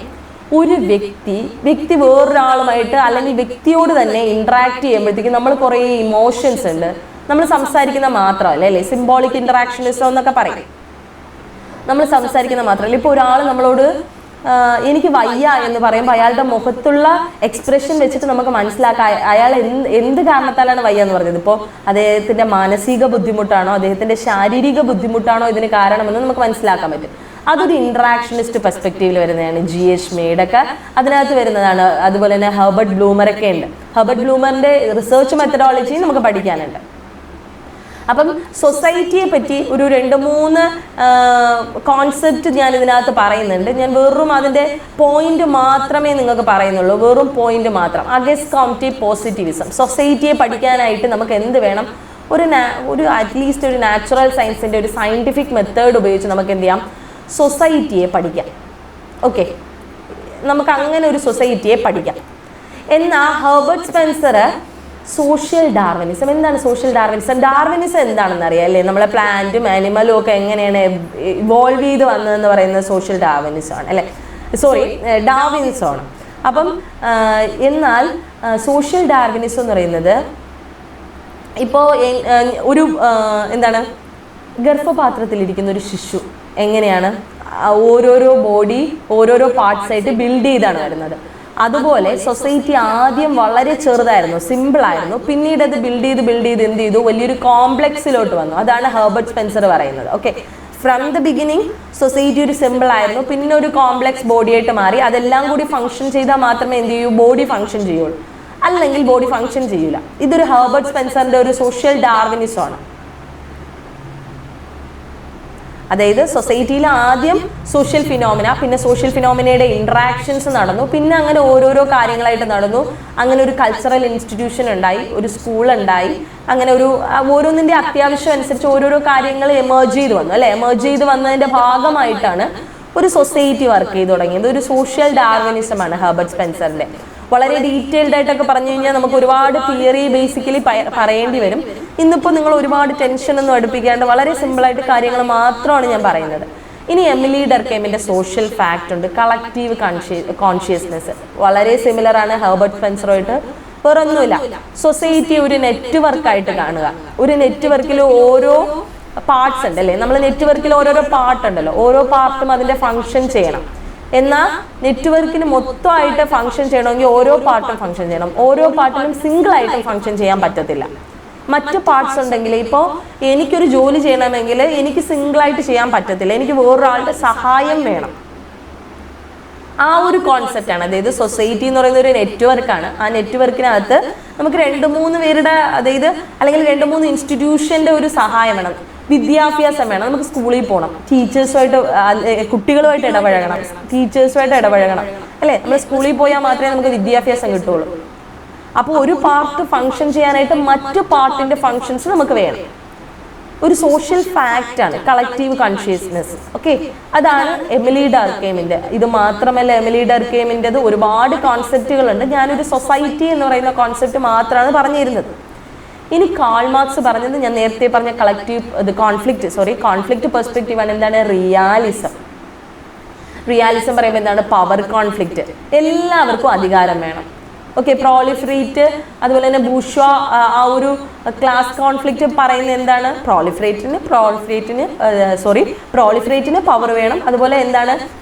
ഒരു വ്യക്തി വേറൊരാളുമായിട്ട് അല്ലെങ്കിൽ വ്യക്തിയോട് തന്നെ ഇന്ററാക്ട് ചെയ്യുമ്പോഴത്തേക്കും നമ്മൾ കുറേ ഇമോഷൻസ് ഉണ്ട്. നമ്മൾ സംസാരിക്കുന്ന മാത്രമല്ല അല്ലേ, സിംബോളിക് ഇന്ററാക്ഷനിസം എന്നൊക്കെ പറയും. നമ്മൾ സംസാരിക്കുന്ന മാത്രമല്ല. ഇപ്പോൾ ഒരാൾ നമ്മളോട് എനിക്ക് വയ്യ എന്ന് പറയുമ്പോൾ അയാളുടെ മുഖത്തുള്ള എക്സ്പ്രഷൻ വെച്ചിട്ട് നമുക്ക് മനസ്സിലാക്കാം അയാൾ എന്ത് കാരണത്താലാണ് വയ്യ എന്ന് പറഞ്ഞത്. ഇപ്പോൾ അദ്ദേഹത്തിന്റെ മാനസിക ബുദ്ധിമുട്ടാണോ അദ്ദേഹത്തിന്റെ ശാരീരിക ബുദ്ധിമുട്ടാണോ ഇതിന് കാരണമെന്ന് നമുക്ക് മനസ്സിലാക്കാൻ പറ്റും. അതൊരു ഇന്ററാക്ഷനിസ്റ്റ് പെർസ്പെക്റ്റീവിൽ വരുന്നതാണ്. GH മേഡൊക്കെ അതിനകത്ത് വരുന്നതാണ്. അതുപോലെ തന്നെ ഹെർബർട്ട് ബ്ലൂമറൊക്കെ ഉണ്ട്. ഹെർബർട്ട് ബ്ലൂമറിന്റെ റിസർച്ച് മെത്തഡോളജി നമുക്ക് പഠിക്കാനുണ്ട്. അപ്പം സൊസൈറ്റിയെ പറ്റി ഒരു 2-3 കോൺസെപ്റ്റ് ഞാൻ ഇതിനകത്ത് പറയുന്നുണ്ട്. ഞാൻ വെറും അതിൻ്റെ പോയിന്റ് മാത്രമേ നിങ്ങൾക്ക് പറയുന്നുള്ളൂ, വെറും പോയിന്റ് മാത്രം. August കോംപ്റ്റീവ് positivism. സൊസൈറ്റിയെ പഠിക്കാനായിട്ട് നമുക്ക് എന്ത് വേണം, ഒരു അറ്റ്ലീസ്റ്റ് ഒരു നാച്ചുറൽ സയൻസിൻ്റെ ഒരു സയൻറ്റിഫിക് മെത്തേഡ് ഉപയോഗിച്ച് നമുക്ക് എന്ത് ചെയ്യാം, സൊസൈറ്റിയെ പഠിക്കാം. ഓക്കെ, നമുക്ക് അങ്ങനെ ഒരു സൊസൈറ്റിയെ പഠിക്കാം. എന്നാൽ ഹെർബർട്ട് സ്പെൻസർ സോഷ്യൽ ഡാർവിനിസം. എന്താണ് സോഷ്യൽ ഡാർവിനിസം? ഡാർവിനിസം എന്താണെന്ന് അറിയാം അല്ലേ. നമ്മളെ പ്ലാന്റും ആനിമലും ഒക്കെ എങ്ങനെയാണ് ഇവോൾവ് ചെയ്ത് വന്നതെന്ന് പറയുന്നത് സോഷ്യൽ ഡാർവിനിസം ആണ് അല്ലേ, ഡാർവിനിസം ആണ്. അപ്പം എന്നാൽ സോഷ്യൽ ഡാർവിനിസം എന്ന് പറയുന്നത് ഇപ്പോൾ ഒരു എന്താണ്, ഗർഭപാത്രത്തിലിരിക്കുന്ന ഒരു ശിശു എങ്ങനെയാണ് ഓരോരോ ബോഡി ഓരോരോ പാർട്സ് ആയിട്ട് ബിൽഡ് ചെയ്താണ് വരുന്നത്. അതുപോലെ സൊസൈറ്റി ആദ്യം വളരെ ചെറുതായിരുന്നു, സിമ്പിൾ ആയിരുന്നു. പിന്നീട് അത് ബിൽഡ് ചെയ്ത് എന്ത് ചെയ്തു, വലിയൊരു കോംപ്ലക്സിലോട്ട് വന്നു. അതാണ് ഹെർബർട്ട് സ്പെൻസർ പറയുന്നത്. Okay, from the beginning society ഒരു സിമ്പിൾ ആയിരുന്നു, പിന്നെ ഒരു കോംപ്ലക്സ് ബോഡിയായിട്ട് മാറി. അതെല്ലാം കൂടി ഫംഗ്ഷൻ ചെയ്താൽ മാത്രമേ എന്ത് ചെയ്യൂ, ബോഡി ഫംഗ്ഷൻ ചെയ്യുള്ളൂ, അല്ലെങ്കിൽ ബോഡി ഫംഗ്ഷൻ ചെയ്യൂല. ഇതൊരു ഹെർബർട്ട് സ്പെൻസറിന്റെ ഒരു സോഷ്യൽ ഡാർവിനിസം ആണ്. അതായത് സൊസൈറ്റിയിൽ ആദ്യം സോഷ്യൽ ഫിനോമിന, പിന്നെ സോഷ്യൽ ഫിനോമിനയുടെ ഇന്ററാക്ഷൻസ് നടന്നു, പിന്നെ അങ്ങനെ ഓരോരോ കാര്യങ്ങളായിട്ട് നടന്നു. അങ്ങനെ ഒരു കൾച്ചറൽ ഇൻസ്റ്റിറ്റ്യൂഷൻ ഉണ്ടായി, ഒരു സ്കൂൾ ഉണ്ടായി. അങ്ങനെ ഓരോന്നിന്റെ അത്യാവശ്യം അനുസരിച്ച് ഓരോരോ കാര്യങ്ങൾ എമേർജ് ചെയ്ത് വന്നു അല്ലെ. എമേർജ് ചെയ്ത് വന്നതിന്റെ ഭാഗമായിട്ടാണ് ഒരു സൊസൈറ്റി വർക്ക് ചെയ്ത് തുടങ്ങിയത്. ഒരു സോഷ്യൽ ഡാർവിനിസം ആണ് ഹെർബർട്ട് സ്പെൻസറിന്റെ. വളരെ ഡീറ്റെയിൽഡ് ആയിട്ടൊക്കെ പറഞ്ഞു കഴിഞ്ഞാൽ നമുക്ക് ഒരുപാട് തിയറി ബേസിക്കലി പറയേണ്ടി വരും. ഇന്നിപ്പോൾ നിങ്ങൾ ഒരുപാട് ടെൻഷൻ ഒന്നും അടുപ്പിക്കാണ്ട് വളരെ സിമ്പിളായിട്ട് കാര്യങ്ങൾ മാത്രമാണ് ഞാൻ പറയുന്നത്. ഇനി എമിലി ഡർക്കെയിമിന്റെ സോഷ്യൽ ഫാക്ട് ഉണ്ട്, കളക്റ്റീവ് കോൺഷ്യസ്നെസ്. വളരെ സിമിലർ ആണ് ഹെർബർട്ട് സ്പെൻസറുമായിട്ട്. വേറൊന്നുമില്ല, സൊസൈറ്റി ഒരു നെറ്റ്വർക്ക് ആയിട്ട് കാണുക. ഒരു നെറ്റ്വർക്കിൽ ഓരോ പാർട്സ് ഉണ്ട് അല്ലേ, നമ്മൾ നെറ്റ്വർക്കിൽ ഓരോരോ പാർട്ട് ഉണ്ടല്ലോ, ഓരോ പാർട്ടും അതിന്റെ ഫംഗ്ഷൻ ചെയ്യണം. എന്നാൽ നെറ്റ്വർക്കിന് മൊത്തമായിട്ട് ഫംഗ്ഷൻ ചെയ്യണമെങ്കിൽ ഓരോ പാർട്ടും ഫംഗ്ഷൻ ചെയ്യണം. ഓരോ പാർട്ടിനും സിംഗിൾ ആയിട്ടും ഫംഗ്ഷൻ ചെയ്യാൻ പറ്റത്തില്ല. മറ്റു പാർട്സ് ഉണ്ടെങ്കിൽ ഇപ്പോൾ എനിക്കൊരു ജോലി ചെയ്യണമെങ്കിൽ എനിക്ക് സിംഗിളായിട്ട് ചെയ്യാൻ പറ്റത്തില്ല, എനിക്ക് വേറൊരാളുടെ സഹായം വേണം. ആ ഒരു കോൺസെപ്റ്റാണ്. അതായത് സൊസൈറ്റി എന്ന് പറയുന്ന ഒരു നെറ്റ്വർക്കാണ്. ആ നെറ്റ്വർക്കിനകത്ത് നമുക്ക് 2-3 പേരുടെ, അതായത് അല്ലെങ്കിൽ 2-3 ഇൻസ്റ്റിറ്റ്യൂഷന്റെ ഒരു സഹായം വേണം. വിദ്യാഭ്യാസം വേണം, നമുക്ക് സ്കൂളിൽ പോകണം, ടീച്ചേഴ്സുമായിട്ട് കുട്ടികളുമായിട്ട് ഇടപഴകണം, ടീച്ചേഴ്സുമായിട്ട് ഇടപഴകണം അല്ലേ. നമ്മൾ സ്കൂളിൽ പോയാൽ മാത്രമേ നമുക്ക് വിദ്യാഭ്യാസം കിട്ടുള്ളൂ. അപ്പോൾ ഒരു പാർട്ട് ഫംഗ്ഷൻ ചെയ്യാനായിട്ട് മറ്റു പാർട്ടിന്റെ ഫങ്ഷൻസ് നമുക്ക് വേണം. ഒരു സോഷ്യൽ ഫാക്റ്റാണ് കളക്റ്റീവ് കോൺഷ്യസ്നെസ്. ഓക്കെ, അതാണ് എമിലി ഡർക്കെയിമിൻ്റെ. ഇത് മാത്രമല്ല, എമിലി ഡർക്കെയിമിൻ്റെത് ഒരുപാട് കോൺസെപ്റ്റുകളുണ്ട്. ഞാനൊരു സൊസൈറ്റി എന്ന് പറയുന്ന കോൺസെപ്റ്റ് മാത്രമാണ് പറഞ്ഞിരുന്നത്. ഇനി കാൾ മാർക്സ് പറഞ്ഞത് ഞാൻ നേരത്തെ പറഞ്ഞ കോൺഫ്ലിക്റ്റ് പെർസ്പെക്റ്റീവാണ്. എന്താണ് റിയാലിസം? റിയാലിസം പറയുമ്പോൾ എന്താണ്? Power conflict. എല്ലാവർക്കും അധികാരം വേണം. ഓക്കെ, പ്രോളിഫറേറ്റ്, അതുപോലെ തന്നെ ബൂർഷ്വാ, ആ ഒരു ക്ലാസ് കോൺഫ്ലിക്റ്റ് പറയുന്നത് എന്താണ്? പ്രോളിഫറേറ്റിന് പവർ വേണം, അതുപോലെ എന്താണ്?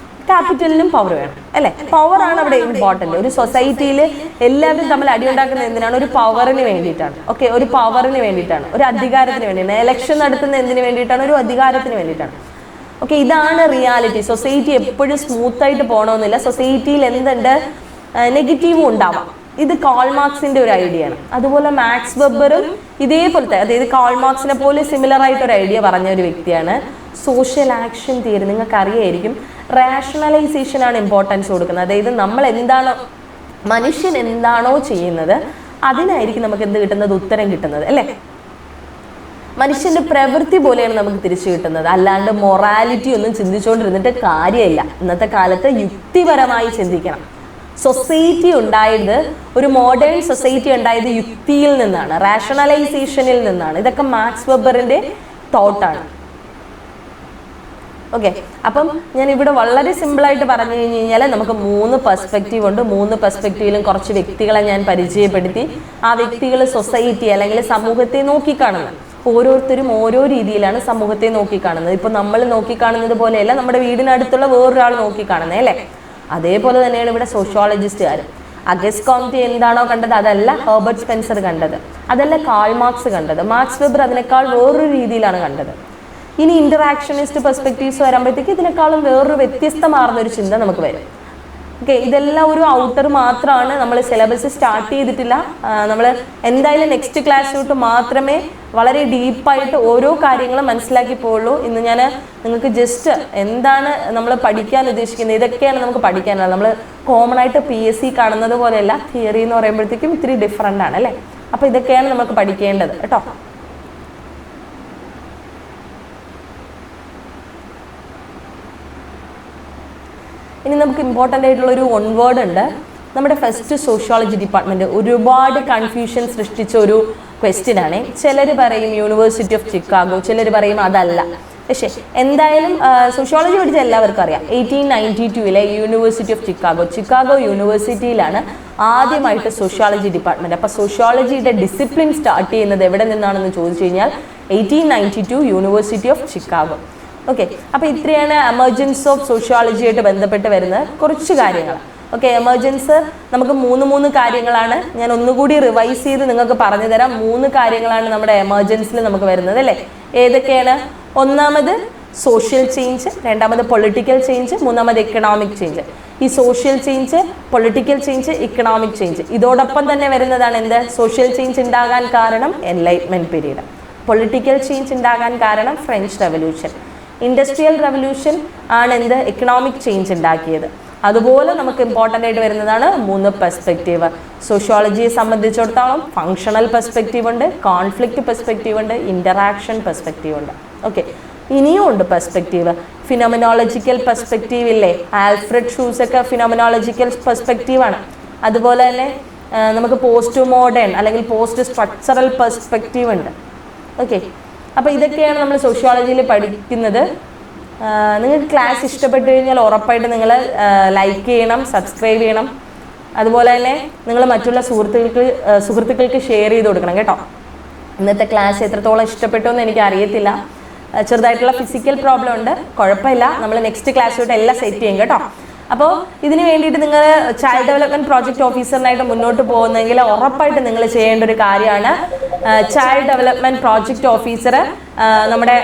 ക്യാപിറ്റലിനും പവർ വേണം, അല്ലേ? പവറാണ് അവിടെ ഇമ്പോർട്ടൻറ്റ്. ഒരു സൊസൈറ്റിയിൽ എല്ലാവരും തമ്മിൽ അടിയുണ്ടാക്കുന്നത് എന്തിനാണ്? ഒരു പവറിന് വേണ്ടിയിട്ടാണ്. ഓക്കെ, ഒരു പവറിന് വേണ്ടിയിട്ടാണ്, ഒരു അധികാരത്തിന് വേണ്ടിയിട്ടാണ്. ഇലക്ഷൻ നടത്തുന്നത് എന്തിനു വേണ്ടിയിട്ടാണ്? ഒരു അധികാരത്തിന് വേണ്ടിയിട്ടാണ്. ഓക്കെ, ഇതാണ് റിയാലിറ്റി. സൊസൈറ്റി എപ്പോഴും സ്മൂത്തായിട്ട് പോകണമെന്നില്ല. സൊസൈറ്റിയിൽ എന്തുണ്ട്? നെഗറ്റീവും ഉണ്ടാവാം. ഇത് കാൾ മാർക്സിന്റെ ഒരു ഐഡിയ ആണ്. അതുപോലെ മാക്സ് വെബറും ഇതേപോലത്തെ, അതായത് കാൾ മാർക്സിനെ പോലെ സിമിലർ ആയിട്ട് ഒരു ഐഡിയ പറഞ്ഞ ഒരു വ്യക്തിയാണ്. സോഷ്യൽ ആക്ഷൻ തിയറി നിങ്ങൾക്ക് അറിയായിരിക്കും. റാഷണലൈസേഷൻ ആണ് ഇമ്പോർട്ടൻസ് കൊടുക്കുന്നത്. അതായത് നമ്മൾ എന്താണോ, മനുഷ്യൻ എന്താണോ ചെയ്യുന്നത് അതിനായിരിക്കും നമുക്ക് എന്ത് കിട്ടുന്നത്? ഉത്തരം കിട്ടുന്നത്, അല്ലേ? മനുഷ്യന്റെ പ്രവൃത്തി പോലെയാണ് നമുക്ക് തിരിച്ചു കിട്ടുന്നത്. അല്ലാണ്ട് മൊറാലിറ്റി ഒന്നും ചിന്തിച്ചുകൊണ്ടിരുന്നിട്ട് കാര്യമില്ല. ഇന്നത്തെ കാലത്ത് യുക്തിപരമായി ചിന്തിക്കണം. സൊസൈറ്റി ഉണ്ടായത്, ഒരു മോഡേൺ സൊസൈറ്റി ഉണ്ടായത് യുക്തിയിൽ നിന്നാണ്, റാഷണലൈസേഷനിൽ നിന്നാണ്. ഇതൊക്കെ മാക്സ് വെബറിന്റെ തോട്ടാണ്. ഓക്കെ, അപ്പം ഞാൻ ഇവിടെ വളരെ സിമ്പിളായിട്ട് പറഞ്ഞു കഴിഞ്ഞ് കഴിഞ്ഞാൽ നമുക്ക് 3 പെർസ്പെക്റ്റീവ് ഉണ്ട്. 3 പെർസ്പെക്റ്റീവിലും കുറച്ച് വ്യക്തികളെ ഞാൻ പരിചയപ്പെടുത്തി. ആ വ്യക്തികൾ സൊസൈറ്റി അല്ലെങ്കിൽ സമൂഹത്തെ നോക്കിക്കാണുന്നത്. ഓരോരുത്തരും ഓരോ രീതിയിലാണ് സമൂഹത്തെ നോക്കിക്കാണുന്നത്. ഇപ്പം നമ്മൾ നോക്കിക്കാണുന്നത് പോലെയല്ല നമ്മുടെ വീടിനടുത്തുള്ള വേറൊരാൾ നോക്കിക്കാണുന്നത്, അല്ലേ? അതേപോലെ തന്നെയാണ് ഇവിടെ സോഷ്യോളജിസ്റ്റുകാർ. അഗസ്റ്റ് കോംറ്റെ എന്താണോ കണ്ടത് അതല്ല ഹെർബർട്ട് സ്പെൻസർ കണ്ടത്, അതല്ല കാൾ മാർക്സ് കണ്ടത്. മാക്സ് വെബർ അതിനേക്കാൾ വേറൊരു രീതിയിലാണ് കണ്ടത്. ഇനി ഇന്ററാക്ഷനിസ്റ്റ് പെർസ്പെക്റ്റീവ്സ് വരുമ്പോഴത്തേക്ക് ഇതിനേക്കാളും വേറൊരു വ്യത്യസ്തമാർന്ന ഒരു ചിന്ത നമുക്ക് വരും. ഓക്കെ, ഇതെല്ലാം ഒരു ഔട്ടർ മാത്രമാണ്. നമ്മൾ സിലബസ് സ്റ്റാർട്ട് ചെയ്തിട്ടില്ല. നമ്മൾ എന്തായാലും നെക്സ്റ്റ് ക്ലാസ്സിലോട്ട് മാത്രമേ വളരെ ഡീപ്പായിട്ട് ഓരോ കാര്യങ്ങളും മനസ്സിലാക്കി പോവുള്ളൂ. ഇന്ന് ഞാൻ നിങ്ങൾക്ക് ജസ്റ്റ് എന്താണ് നമ്മൾ പഠിക്കാൻ ഉദ്ദേശിക്കുന്നത്, ഇതൊക്കെയാണ് നമുക്ക് പഠിക്കാനുള്ളത്. നമ്മൾ കോമൺ ആയിട്ട് PSC കാണുന്നത് പോലെയല്ല. തിയറി എന്ന് പറയുമ്പോഴത്തേക്കും ഇത്തിരി ഡിഫറെൻ്റ് ആണ്, അല്ലേ? അപ്പോൾ ഇതൊക്കെയാണ് നമുക്ക് പഠിക്കേണ്ടത് കേട്ടോ. ഇനി നമുക്ക് ഇമ്പോർട്ടൻ്റ് ആയിട്ടുള്ള ഒരു 1 വേർഡ് ഉണ്ട്. നമ്മുടെ ഫസ്റ്റ് സോഷ്യോളജി ഡിപ്പാർട്ട്മെൻറ്റ് ഒരുപാട് കൺഫ്യൂഷൻ സൃഷ്ടിച്ച ഒരു ക്വസ്റ്റ്യൻ ആണ്. ചിലർ പറയും യൂണിവേഴ്സിറ്റി ഓഫ് ചിക്കാഗോ, ചിലർ പറയും അതല്ല. പക്ഷേ എന്തായാലും സോഷ്യോളജി പഠിച്ച എല്ലാവർക്കും അറിയാം 1892 യൂണിവേഴ്സിറ്റി ഓഫ് ചിക്കാഗോ യൂണിവേഴ്സിറ്റിയിലാണ് ആദ്യമായിട്ട് സോഷ്യോളജി ഡിപ്പാർട്ട്മെൻറ്റ്. അപ്പോൾ സോഷ്യോളജിയുടെ ഡിസിപ്ലിൻ സ്റ്റാർട്ട് ചെയ്യുന്നത് എവിടെ നിന്നാണെന്ന് ചോദിച്ചു കഴിഞ്ഞാൽ 1892 യൂണിവേഴ്സിറ്റി ഓഫ് ചിക്കാഗോ. ഓക്കെ, അപ്പോൾ ഇത്രയാണ് എമർജൻസ് ഓഫ് സോഷ്യോളജിയായിട്ട് ബന്ധപ്പെട്ട് വരുന്ന കുറച്ച് കാര്യങ്ങൾ. ഓക്കെ, എമർജൻസ് നമുക്ക് 3 കാര്യങ്ങളാണ്. ഞാൻ ഒന്നുകൂടി റിവൈസ് ചെയ്ത് നിങ്ങൾക്ക് പറഞ്ഞു തരാം. 3 കാര്യങ്ങളാണ് നമ്മുടെ എമർജൻസിൽ നമുക്ക് വരുന്നത്, അല്ലേ? ഏതൊക്കെയാണ്? ഒന്നാമത് സോഷ്യൽ ചേഞ്ച്, രണ്ടാമത് പൊളിറ്റിക്കൽ ചേഞ്ച്, മൂന്നാമത് എക്കണോമിക് ചേഞ്ച്. ഈ social change, political change, economic change ഇതോടൊപ്പം തന്നെ വരുന്നതാണ് എന്ത്? സോഷ്യൽ ചേഞ്ച് ഉണ്ടാകാൻ കാരണം എൻലൈറ്റ്മെൻറ്റ് പീരീഡ്, പൊളിറ്റിക്കൽ ചേഞ്ച് ഉണ്ടാകാൻ കാരണം ഫ്രഞ്ച് റെവല്യൂഷൻ, ഇൻഡസ്ട്രിയൽ റെവല്യൂഷൻ ആണ് എന്ത്? എക്കണോമിക് ചേഞ്ച് ഉണ്ടാക്കിയത്. അതുപോലെ നമുക്ക് ഇമ്പോർട്ടൻ്റ് ആയിട്ട് വരുന്നതാണ് 3 പെർസ്പെക്റ്റീവ്. സോഷ്യോളജിയെ സംബന്ധിച്ചിടത്തോളം ഫങ്ഷണൽ പെർസ്പെക്റ്റീവ് ഉണ്ട്, കോൺഫ്ലിക്റ്റ് പെർസ്പെക്റ്റീവ് ഉണ്ട്, ഇൻ്ററാക്ഷൻ പെർസ്പെക്റ്റീവ് ഉണ്ട്. ഓക്കെ, ഇനിയും ഉണ്ട് പെർസ്പെക്റ്റീവ്. ഫിനോമിനോളജിക്കൽ പെർസ്പെക്റ്റീവ് ഇല്ലേ? ആൽഫ്രഡ് ഷൂസൊക്കെ ഫിനോമിനോളജിക്കൽ പെർസ്പെക്റ്റീവാണ്. അതുപോലെ തന്നെ നമുക്ക് പോസ്റ്റ് മോഡേൺ അല്ലെങ്കിൽ പോസ്റ്റ് സ്ട്രക്ചറൽ പെർസ്പെക്റ്റീവ് ഉണ്ട്. ഓക്കെ, അപ്പോൾ ഇതൊക്കെയാണ് നമ്മൾ സോഷ്യോളജിയിൽ പഠിക്കുന്നത്. നിങ്ങൾക്ക് ക്ലാസ് ഇഷ്ടപ്പെട്ടു കഴിഞ്ഞാൽ ഉറപ്പായിട്ട് നിങ്ങൾ ലൈക്ക് ചെയ്യണം, സബ്സ്ക്രൈബ് ചെയ്യണം. അതുപോലെ തന്നെ നിങ്ങൾ മറ്റുള്ള സുഹൃത്തുക്കൾക്ക് ഷെയർ ചെയ്ത് കൊടുക്കണം കേട്ടോ. ഇന്നത്തെ ക്ലാസ് എത്രത്തോളം ഇഷ്ടപ്പെട്ടു എന്ന് എനിക്ക് അറിയത്തില്ല. ചെറുതായിട്ടുള്ള ഫിസിക്കൽ പ്രോബ്ലം ഉണ്ട്, കുഴപ്പമില്ല. നമ്മൾ നെക്സ്റ്റ് ക്ലാസ്സിലോട്ട് എല്ലാം സെറ്റ് ചെയ്യും കേട്ടോ. അപ്പോൾ ഇതിന് വേണ്ടിയിട്ട് നിങ്ങൾ ചൈൽഡ് ഡെവലപ്മെൻറ്റ് പ്രോജക്റ്റ് ഓഫീസറിനായിട്ട് മുന്നോട്ട് പോകുന്നെങ്കിൽ ഉറപ്പായിട്ട് നിങ്ങൾ ചെയ്യേണ്ട ഒരു കാര്യമാണ് ചൈൽഡ് ഡെവലപ്മെൻറ്റ് പ്രോജക്റ്റ് ഓഫീസർ നമ്മുടെ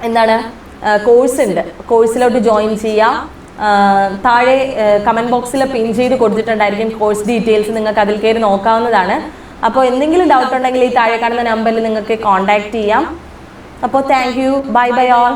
എന്താണ് കോഴ്സ് ഉണ്ട്, കോഴ്സിലോട്ട് ജോയിൻ ചെയ്യാം. താഴെ കമൻറ്റ് ബോക്സിൽ പിൻ ചെയ്ത് കൊടുത്തിട്ടുണ്ടായിരിക്കും കോഴ്സ് ഡീറ്റെയിൽസ്, നിങ്ങൾക്ക് അതിൽ കയറി നോക്കാവുന്നതാണ്. അപ്പോൾ എന്തെങ്കിലും ഡൗട്ട് ഉണ്ടെങ്കിൽ ഈ താഴെ കാണുന്ന നമ്പറിൽ നിങ്ങൾക്ക് കോൺടാക്റ്റ് ചെയ്യാം. അപ്പോൾ thank you, bye bye all.